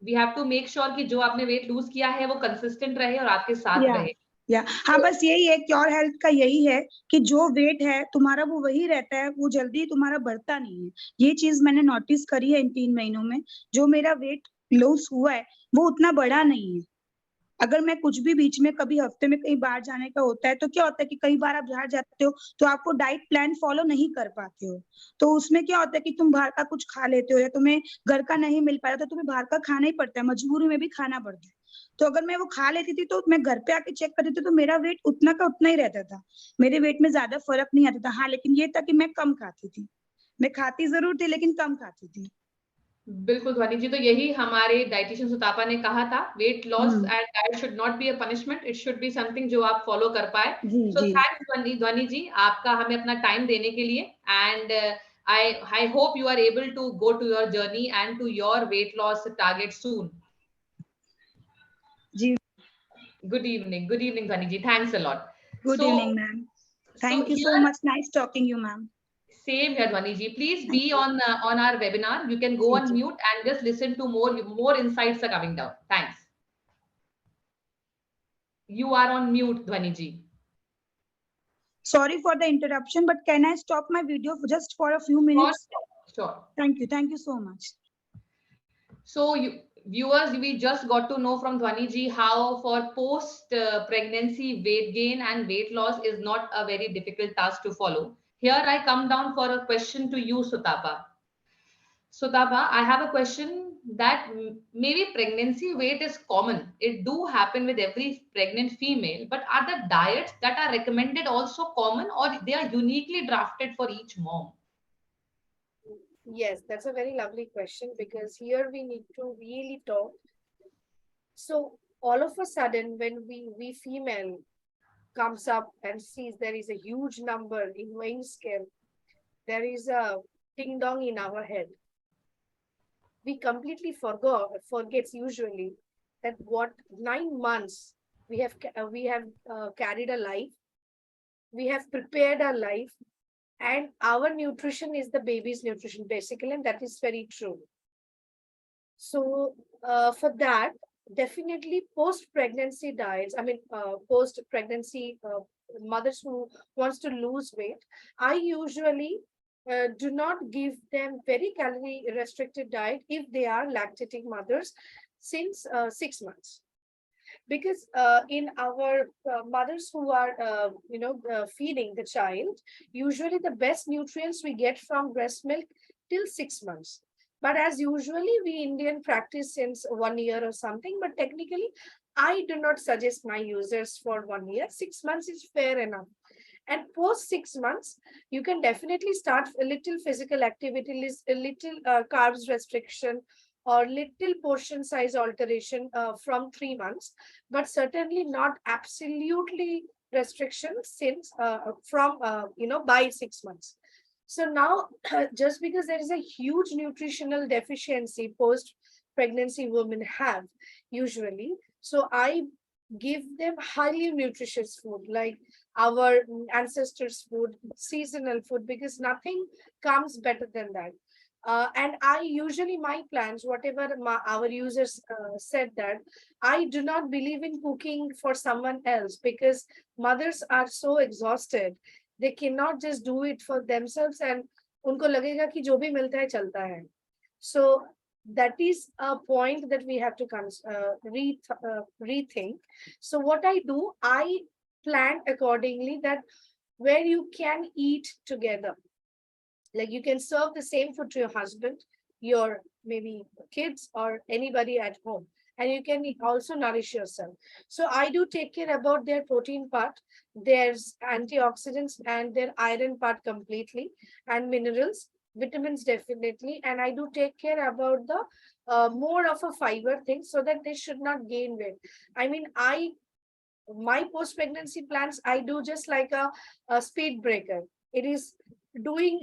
we have to make sure कि जो आपने वेट लूज किया है वो कंसिस्टेंट रहे और आपके साथ या रहे। या हाँ, बस यही है, क्योर हेल्थ का यही है कि जो वेट है तुम्हारा वो वही रहता है, वो जल्दी तुम्हारा बढ़ता नहीं है। ये चीज मैंने नोटिस करी है इन 3 महीनों में। जो मेरा वेट लॉस हुआ है वो उतना बढ़ा नहीं है। अगर मैं कुछ भी बीच में कभी हफ्ते में कहीं बाहर जाने का होता है, तो क्या होता है कि कई बार आप बाहर जाते हो तो आपको डाइट प्लान फॉलो नहीं कर पाते हो। तो उसमें क्या होता है कि तुम बाहर का कुछ खा लेते हो या तुम्हें घर का नहीं मिल पाया, तो तुम्हें बाहर का खाना ही पड़ता है, मजबूरी में भी खाना पड़ता है। तो अगर मैं वो खा लेती थी तो मैं घर पे आके चेक करती थी, तो मेरा वेट उतना का उतना ही रहता था, मेरे वेट में ज्यादा फर्क नहीं आता था। हाँ, लेकिन ये था कि मैं कम खाती थी, मैं खाती जरूर थी लेकिन कम खाती थी। बिल्कुल ध्वनि जी, तो यही हमारे डाइटिशियन सुतापा ने कहा था, weight loss and diet should not be a punishment, it should be something जो आप फॉलो कर पाए। जी सो जी। थैंक्स ध्वनि जी, आपका हमें अपना टाइम देने के लिए। And I hope you are able to go to your journey and to your weight loss target soon. जी, good evening Dhwani ji, thanks a lot. Good so evening ma'am, thank you so here, much, nice talking you ma'am. same here Dhwani ji, please be thank you. on our webinar, you can go जी on जी। mute and just listen to more insights are coming down. Thanks. You are on mute Dhwani ji. Sorry for the interruption, but can I stop my video just for a few Sure, minutes? sure. Thank you so much. So viewers, we just got to know from Dhwani ji how for post pregnancy weight gain and weight loss is not a very difficult task to follow. Here I come down for a question to you Sutapa. Sutapa, I have a question that maybe pregnancy weight is common. It do happen with every pregnant female, but are the diets that are recommended also common, or they are uniquely drafted for each mom? Yes, that's a very lovely question, because here we need to really talk. So all of a sudden, when we female comes up and sees there is a huge number in weighing scale, there is a ding dong in our head. We completely forgets usually that what 9 months we have carried a life, we have prepared our life, and our nutrition is the baby's nutrition basically, and that is very true. So for that, definitely post-pregnancy diets, post-pregnancy mothers who wants to lose weight, I usually do not give them very calorie restricted diet if they are lactating mothers since 6 months. Because in our mothers who are feeding the child, usually the best nutrients we get from breast milk till 6 months. But as usually we Indian practice since 1 year or something, but technically I do not suggest my users for 1 year. 6 months is fair enough. And post 6 months, you can definitely start a little physical activity, a little carbs restriction, or little portion size alteration from 3 months, but certainly not absolutely restriction since from by 6 months. So now, just because there is a huge nutritional deficiency post pregnancy women have usually, so I give them highly nutritious food like our ancestors' food, seasonal food, because nothing comes better than that. And I usually, my plans, whatever our users said, that I do not believe in cooking for someone else, because mothers are so exhausted. They cannot just do it for themselves, and unko lagega ki jo bhi milta hai chalta hai. So that is a point that we have to rethink. So what I do, I plan accordingly that where you can eat together. Like you can serve the same food to your husband, your maybe kids, or anybody at home, and you can also nourish yourself. So I do take care about their protein part, their antioxidants, and their iron part completely, and minerals, vitamins definitely, and I do take care about the more of a fiber thing, so that they should not gain weight. I mean, my post-pregnancy plans, I do just like a speed breaker. It is doing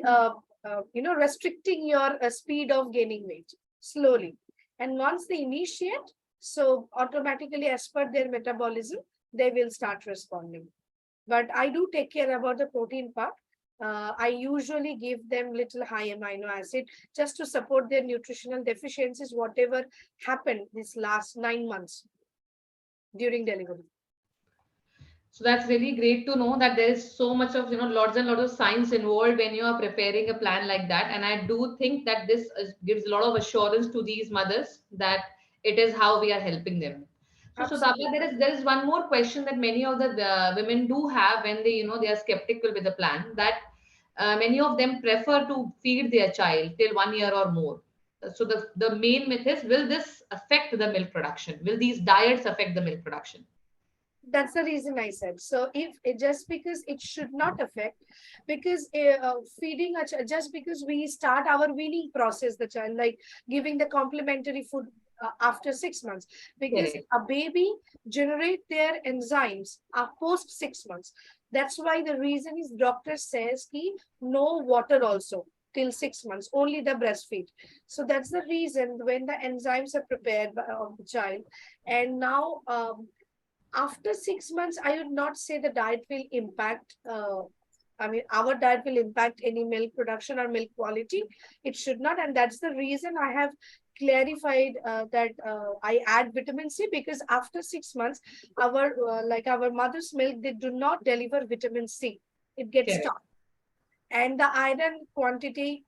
restricting your speed of gaining weight slowly, and once they initiate, so automatically as per their metabolism they will start responding. But I do take care about the protein part. I usually give them little high amino acid just to support their nutritional deficiencies, whatever happened this last 9 months during delivery. So that's really great to know that there is so much of, lots and lots of science involved when you are preparing a plan like that. And I do think that gives a lot of assurance to these mothers that it is how we are helping them. So Absolutely. Sudhakar, there is one more question that many of the women do have when they are skeptical with the plan, that many of them prefer to feed their child till 1 year or more. So the main myth is, will this affect the milk production? Will these diets affect the milk production? That's the reason I said. So if it, just because it should not affect, because feeding a child, just because we start our weaning process, the child, like giving the complementary food after 6 months, because Correct. a baby generate their enzymes post 6 months. That's why the reason is doctor says ki no water also till 6 months, only the breastfeed. So that's the reason when the enzymes are prepared of the child. And now after 6 months, I would not say the diet will impact. Our diet will impact any milk production or milk quality. It should not, and that's the reason I have clarified that I add vitamin C, because after 6 months, our mother's milk, they do not deliver vitamin C. It gets Correct. stopped, and the iron quantity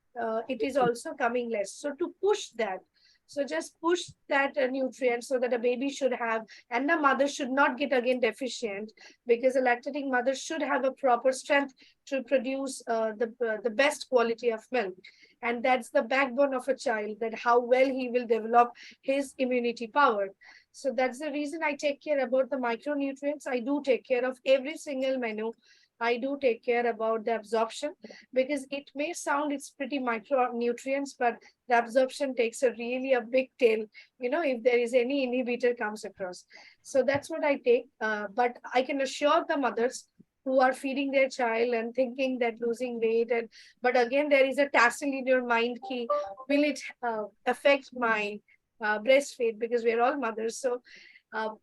it is also coming less. So to push that. So just push that nutrient so that a baby should have, and the mother should not get again deficient, because a lactating mother should have a proper strength to produce the best quality of milk. And that's the backbone of a child, that how well he will develop his immunity power. So that's the reason I take care about the micronutrients. I do take care of every single menu. I do take care about the absorption, because it may sound it's pretty micronutrients, but the absorption takes a big tail, if there is any inhibitor comes across. So that's what I take. But I can assure the mothers who are feeding their child and thinking that losing weight, but again there is a tassel in your mind, ki, will it affect my breastfeed, because we're all mothers. So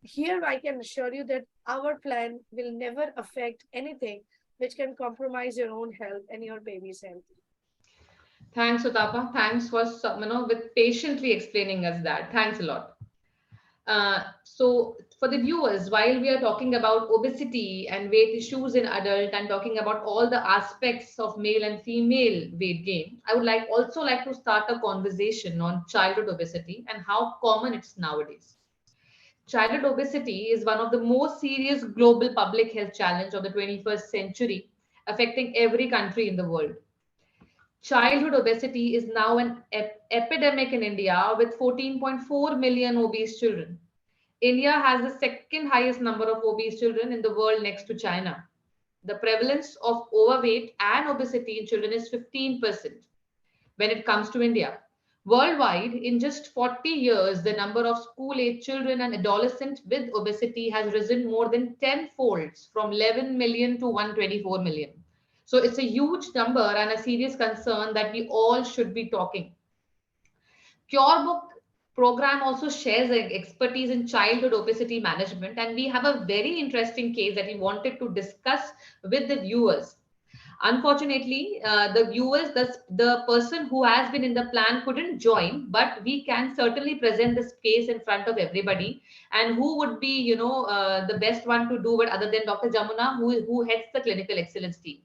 here I can assure you that our plan will never affect anything which can compromise your own health and your baby's health. Thanks, Utapa. Thanks for with patiently explaining us that. Thanks a lot. So for the viewers, while we are talking about obesity and weight issues in adult and talking about all the aspects of male and female weight gain, I would also like to start a conversation on childhood obesity and how common it's nowadays. Childhood obesity is one of the most serious global public health challenge of the 21st century, affecting every country in the world. Childhood obesity is now an epidemic in India with 14.4 million obese children. India has the second highest number of obese children in the world next to China. The prevalence of overweight and obesity in children is 15% when it comes to India. Worldwide, in just 40 years, the number of school-age children and adolescents with obesity has risen more than 10 folds from 11 million to 124 million. So it's a huge number and a serious concern that we all should be talking. QurBook program also shares expertise in childhood obesity management, and we have a very interesting case that we wanted to discuss with the viewers. Unfortunately, the person who has been in the plan couldn't join, but we can certainly present this case in front of everybody. And who would be, the best one to do it other than Dr. Jamuna, who heads the clinical excellence team.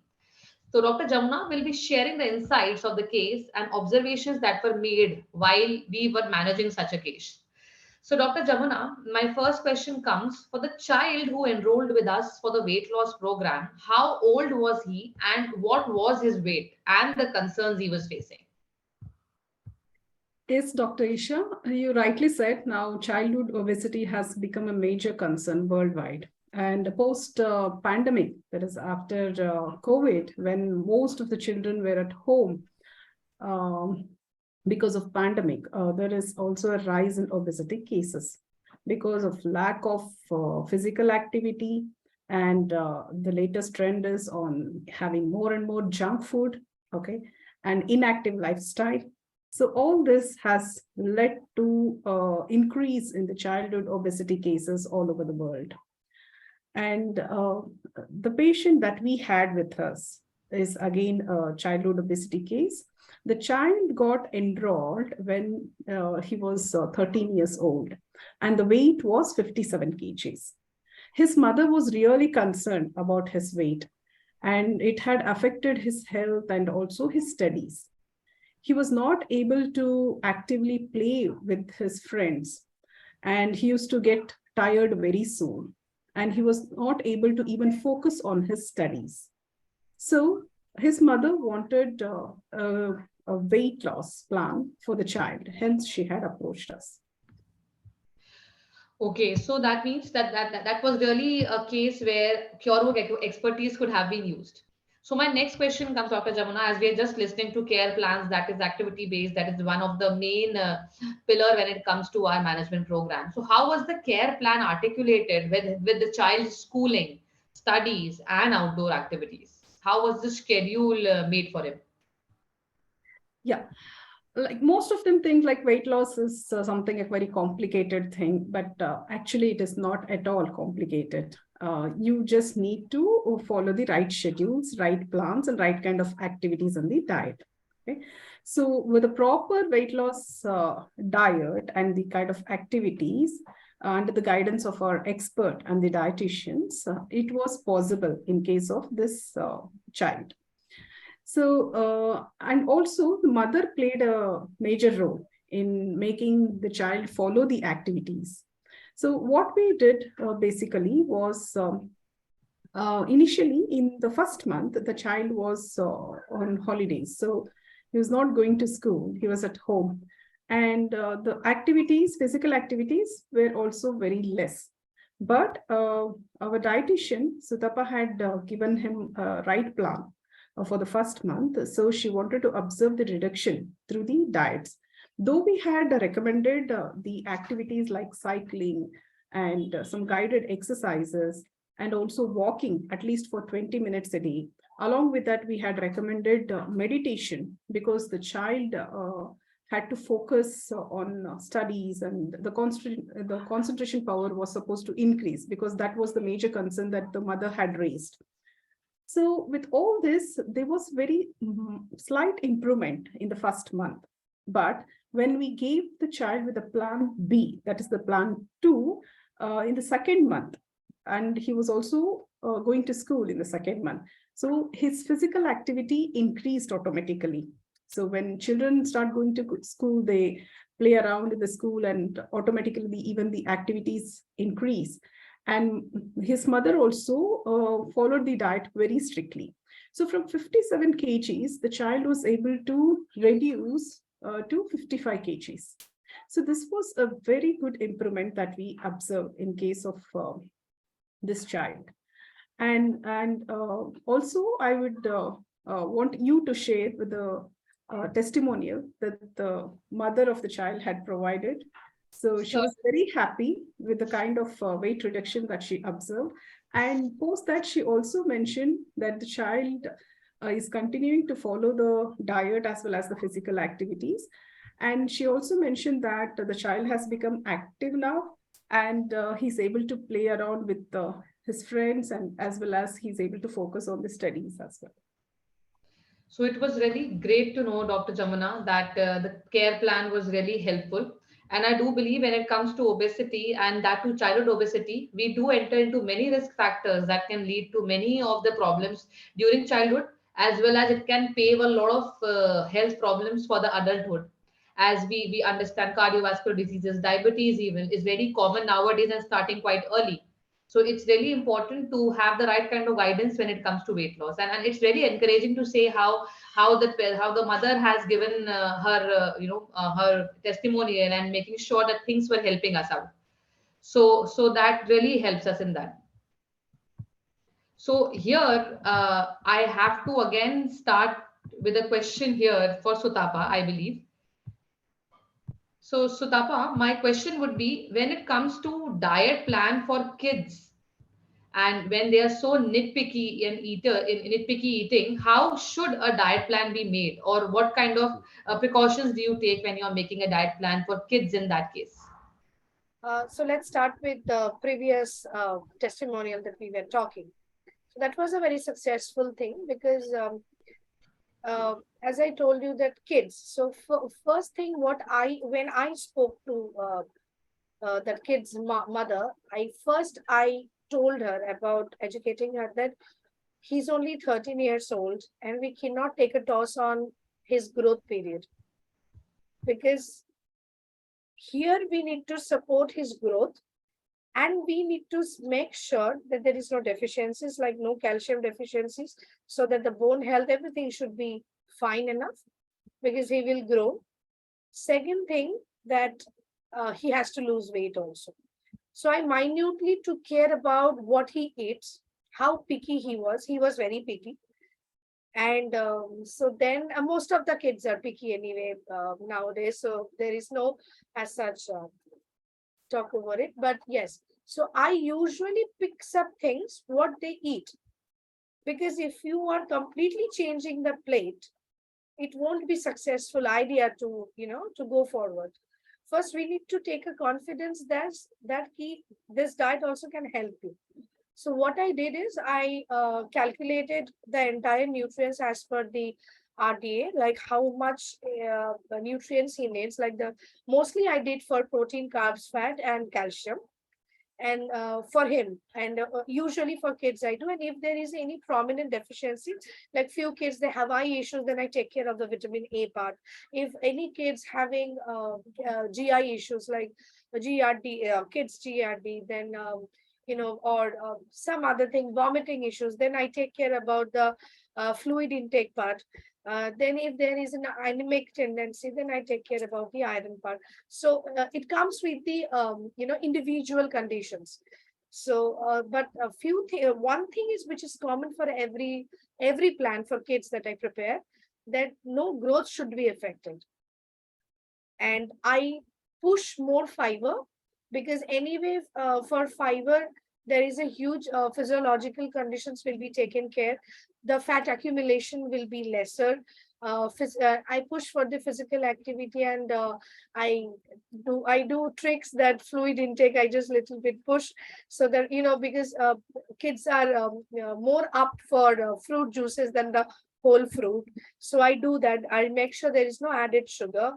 So Dr. Jamuna will be sharing the insights of the case and observations that were made while we were managing such a case. So Dr. Jamuna, my first question comes for the child who enrolled with us for the weight loss program. How old was he and what was his weight and the concerns he was facing? Yes, Dr. Isha, you rightly said now childhood obesity has become a major concern worldwide. And post pandemic, that is after COVID, when most of the children were at home because of pandemic, there is also a rise in obesity cases because of lack of physical activity. And the latest trend is on having more and more junk food, okay, and inactive lifestyle. So all this has led to increase in the childhood obesity cases all over the world. And the patient that we had with us is again a childhood obesity case. The child got enrolled when he was 13 years old, and the weight was 57 kgs. His mother was really concerned about his weight, and it had affected his health and also his studies. He was not able to actively play with his friends, and he used to get tired very soon, and he was not able to even focus on his studies. So his mother wanted a weight loss plan for the child, hence she had approached us. Okay, so that means that was really a case where QurBook expertise could have been used. So my next question comes, Dr. Jamuna, as we are just listening to care plans, that is activity based, that is one of the main pillar when it comes to our management program. So how was the care plan articulated with the child's schooling, studies, and outdoor activities? How was the schedule made for him? Yeah, like most of them think like weight loss is something a very complicated thing, but actually it is not at all complicated. You just need to follow the right schedules, right plans, and right kind of activities in the diet. Okay, so with a proper weight loss diet and the kind of activities under the guidance of our expert and the dietitians, it was possible in case of this child. So, and also the mother played a major role in making the child follow the activities. So what we did basically was initially in the first month, the child was on holidays. So he was not going to school, he was at home. And the activities, physical activities were also very less. But our dietitian, Sutapa, had given him a right plan for the first month. So she wanted to observe the reduction through the diets. Though we had recommended the activities like cycling and some guided exercises and also walking at least for 20 minutes a day. Along with that, we had recommended meditation because the child had to focus on studies, and the concentration power was supposed to increase because that was the major concern that the mother had raised. So with all this, there was very slight improvement in the first month. But when we gave the child with a plan B, that is the plan 2, in the second month, and he was also going to school in the second month. So his physical activity increased automatically. So when children start going to school, they play around in the school and automatically even the activities increase. And his mother also followed the diet very strictly. So from 57 kgs, the child was able to reduce to 55 kgs. So this was a very good improvement that we observed in case of this child. And also I would want you to share with the testimonial that the mother of the child had provided. So she was very happy with the kind of weight reduction that she observed. And post that, she also mentioned that the child is continuing to follow the diet as well as the physical activities. And she also mentioned that the child has become active now, and he's able to play around with his friends, and as well as he's able to focus on the studies as well. So it was really great to know, Dr. Jamuna, that the care plan was really helpful. And I do believe when it comes to obesity, and that to childhood obesity, we do enter into many risk factors that can lead to many of the problems during childhood, as well as it can pave a lot of health problems for the adulthood. As we understand, cardiovascular diseases, diabetes even is very common nowadays and starting quite early. So it's really important to have the right kind of guidance when it comes to weight loss, and it's really encouraging to say how the mother has given her testimonial and making sure that things were helping us out. So that really helps us in that. So here I have to again start with a question here for Sutapa, I believe. So Sutapa, my question would be, when it comes to diet plan for kids, and when they are so nitpicky in nitpicky eating, how should a diet plan be made, or what kind of precautions do you take when you're making a diet plan for kids in that case? So let's start with the previous testimonial that we were talking. So that was a very successful thing because as I told you that kids. So first thing, when I spoke to that kid's mother, I told her about educating her that he's only 13 years old and we cannot take a toss on his growth period, because here we need to support his growth and we need to make sure that there is no deficiencies, like no calcium deficiencies, so that the bone health, everything should be fine enough because he will grow. Second thing, that he has to lose weight also. So I minutely took care about what he eats, how picky he was. He was very picky. And so then most of the kids are picky anyway nowadays. So there is no as such talk over it. But yes, so I usually picks up things, what they eat. Because if you are completely changing the plate, it won't be successful idea to, to go forward. First, we need to take a confidence that this diet also can help you. So what I did is I calculated the entire nutrients as per the RDA, like how much nutrients he needs. Like mostly I did for protein, carbs, fat, and calcium. And for him, and usually for kids I do. And if there is any prominent deficiency, like few kids they have eye issues, then I take care of the vitamin A part. If any kids having GI issues like GRD, kids GRD, then or some other thing, vomiting issues, then I take care about the fluid intake part. Then if there is an anemic tendency, then I take care about the iron part. So it comes with the individual conditions. So, but one thing is which is common for every plan for kids that I prepare, that no growth should be affected. And I push more fiber, because anyway, for fiber, there is a huge physiological conditions will be taken care. The fat accumulation will be lesser. I push for the physical activity, and I do tricks that fluid intake. I just little bit push, so that because kids are more up for fruit juices than the whole fruit. So I do that. I make sure there is no added sugar.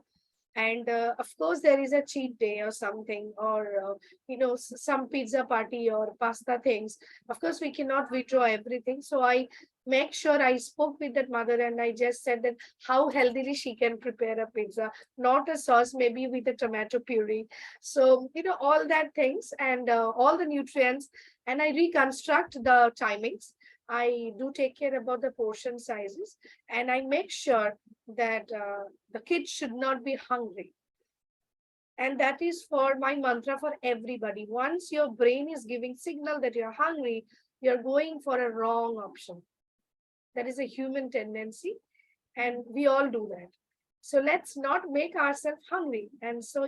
And of course, there is a cheat day or something, or some pizza party or pasta things. Of course, we cannot withdraw everything. So I make sure I spoke with that mother, and I just said that how healthily she can prepare a pizza, not a sauce, maybe with a tomato puree. So all that things, and all the nutrients, and I reconstruct the timings. I do take care about the portion sizes, and I make sure that the kids should not be hungry. And that is for my mantra for everybody. Once your brain is giving signal that you're hungry, you're going for a wrong option. That is a human tendency, and we all do that. So let's not make ourselves hungry. And so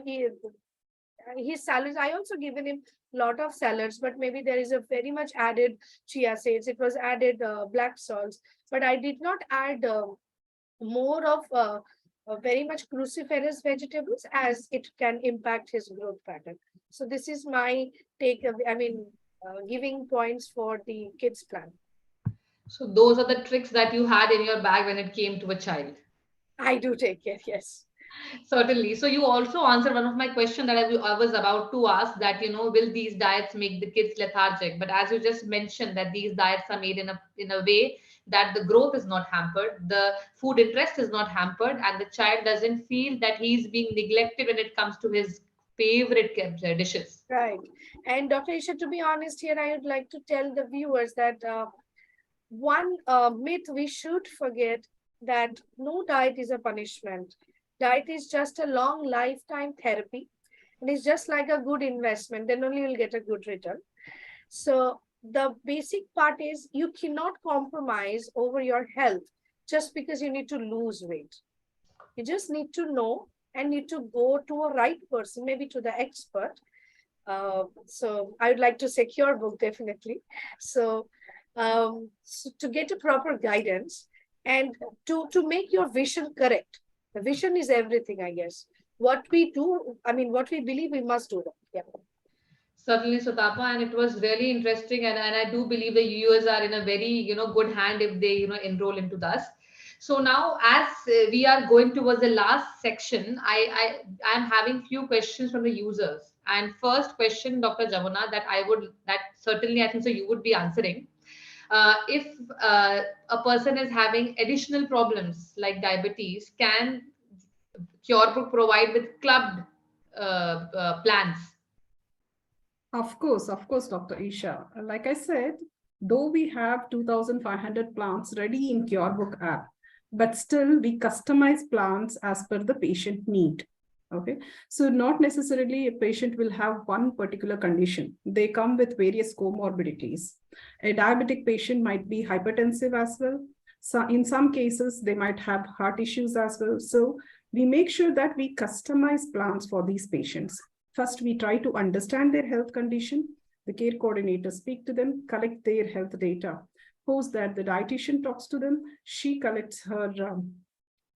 his salads, I also given him lot of salads, but maybe there is a very much added chia seeds. It was added black salts, but I did not add more of very much cruciferous vegetables, as it can impact his growth pattern. So this is my take of, giving points for the kids plan. So those are the tricks that you had in your bag when it came to a child. I do take care, yes. Certainly. So you also answered one of my questions that I was about to ask, that, will these diets make the kids lethargic? But as you just mentioned, that these diets are made in a way that the growth is not hampered, the food interest is not hampered, and the child doesn't feel that he's being neglected when it comes to his favorite dishes. Right. And Dr. Isha, to be honest here, I would like to tell the viewers that one myth we should forget, that no diet is a punishment. Diet is just a long lifetime therapy. And it's just like a good investment. Then only you'll get a good return. So the basic part is you cannot compromise over your health just because you need to lose weight. You just need to know and need to go to a right person, maybe to the expert. So I would like to say QurBook, definitely. So to get a proper guidance and to make your vision correct. The vision is everything, I guess. What we do, what we believe, we must do that. Yeah. Certainly, Sutapa, and it was really interesting, and I do believe the viewers are in a very good hand if they enroll into this. So now, as we are going towards the last section, I am having few questions from the users. And first question, Dr. Jamuna, that certainly I think so you would be answering. If a person is having additional problems like diabetes, can QurBook provide with clubbed plans? Of course, Dr. Isha. Like I said, though we have 2,500 plans ready in QurBook app, but still we customize plans as per the patient need. Okay, so not necessarily a patient will have one particular condition. They come with various comorbidities. A diabetic patient might be hypertensive as well. So in some cases, they might have heart issues as well. So we make sure that we customize plans for these patients. First, we try to understand their health condition. The care coordinator speak to them, collect their health data. Post that, the dietitian talks to them. She collects her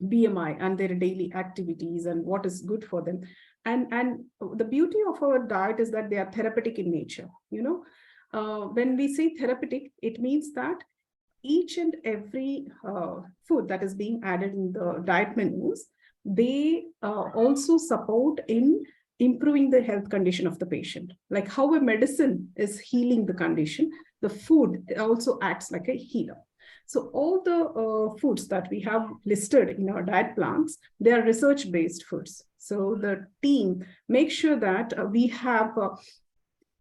BMI and their daily activities and what is good for them. And the beauty of our diet is that they are therapeutic in nature. When we say therapeutic, it means that each and every food that is being added in the diet menus, they also support in improving the health condition of the patient. Like how a medicine is healing the condition, the food also acts like a healer. So all the foods that we have listed in our diet plans, they are research-based foods. So the team makes sure that we have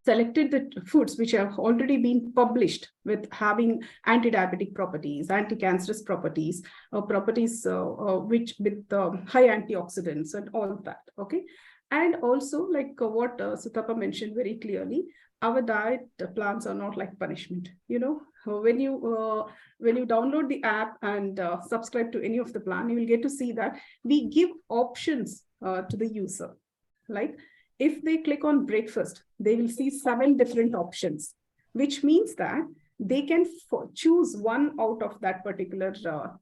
selected the foods which have already been published with having anti-diabetic properties, anti-cancerous properties, properties which with high antioxidants and all of that. Okay. And also, like what Sutapa mentioned very clearly, our diet plans are not like punishment. When you download the app and subscribe to any of the plan, you will get to see that we give options to the user. Like if they click on breakfast, they will see 7 different options, which means that they can choose one out of that particular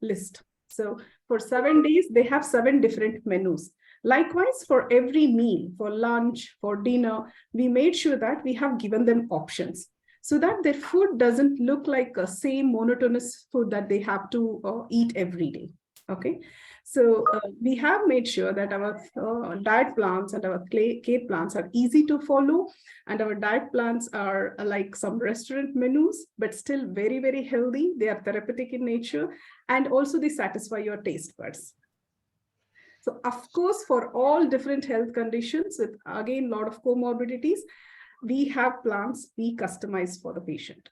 list. So for 7 days, they have 7 different menus. Likewise, for every meal, for lunch, for dinner, we made sure that we have given them options so that their food doesn't look like a same monotonous food that they have to eat every day. Okay. So we have made sure that our diet plans and our care plans are easy to follow, and our diet plans are like some restaurant menus, but still very, very healthy. They are therapeutic in nature, and also they satisfy your taste buds. So of course, for all different health conditions with, again, a lot of comorbidities, we have plans we customize for the patient.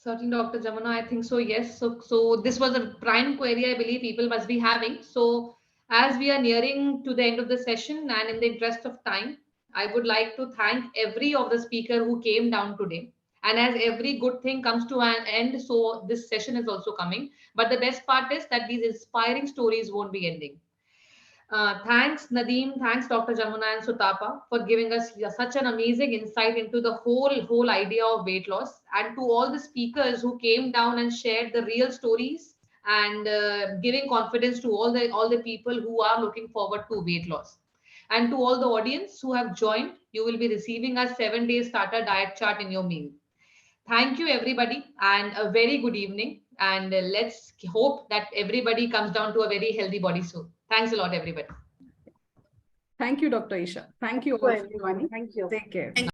Certainly, Dr. Jamuna, I think so, yes. So this was a prime query I believe people must be having. So as we are nearing to the end of the session, and in the interest of time, I would like to thank every of the speaker who came down today. And as every good thing comes to an end, so this session is also coming. But the best part is that these inspiring stories won't be ending. Thanks, Nadeem. Thanks, Dr. Jamuna and Sutapa, for giving us such an amazing insight into the whole idea of weight loss, and to all the speakers who came down and shared the real stories and giving confidence to all the people who are looking forward to weight loss. And to all the audience who have joined, you will be receiving a 7-day starter diet chart in your mail. Thank you, everybody, and a very good evening. And let's hope that everybody comes down to a very healthy body soon. Thanks a lot, everybody. Thank you, Dr. Isha. Thank you all for joining. Thank you. Take care.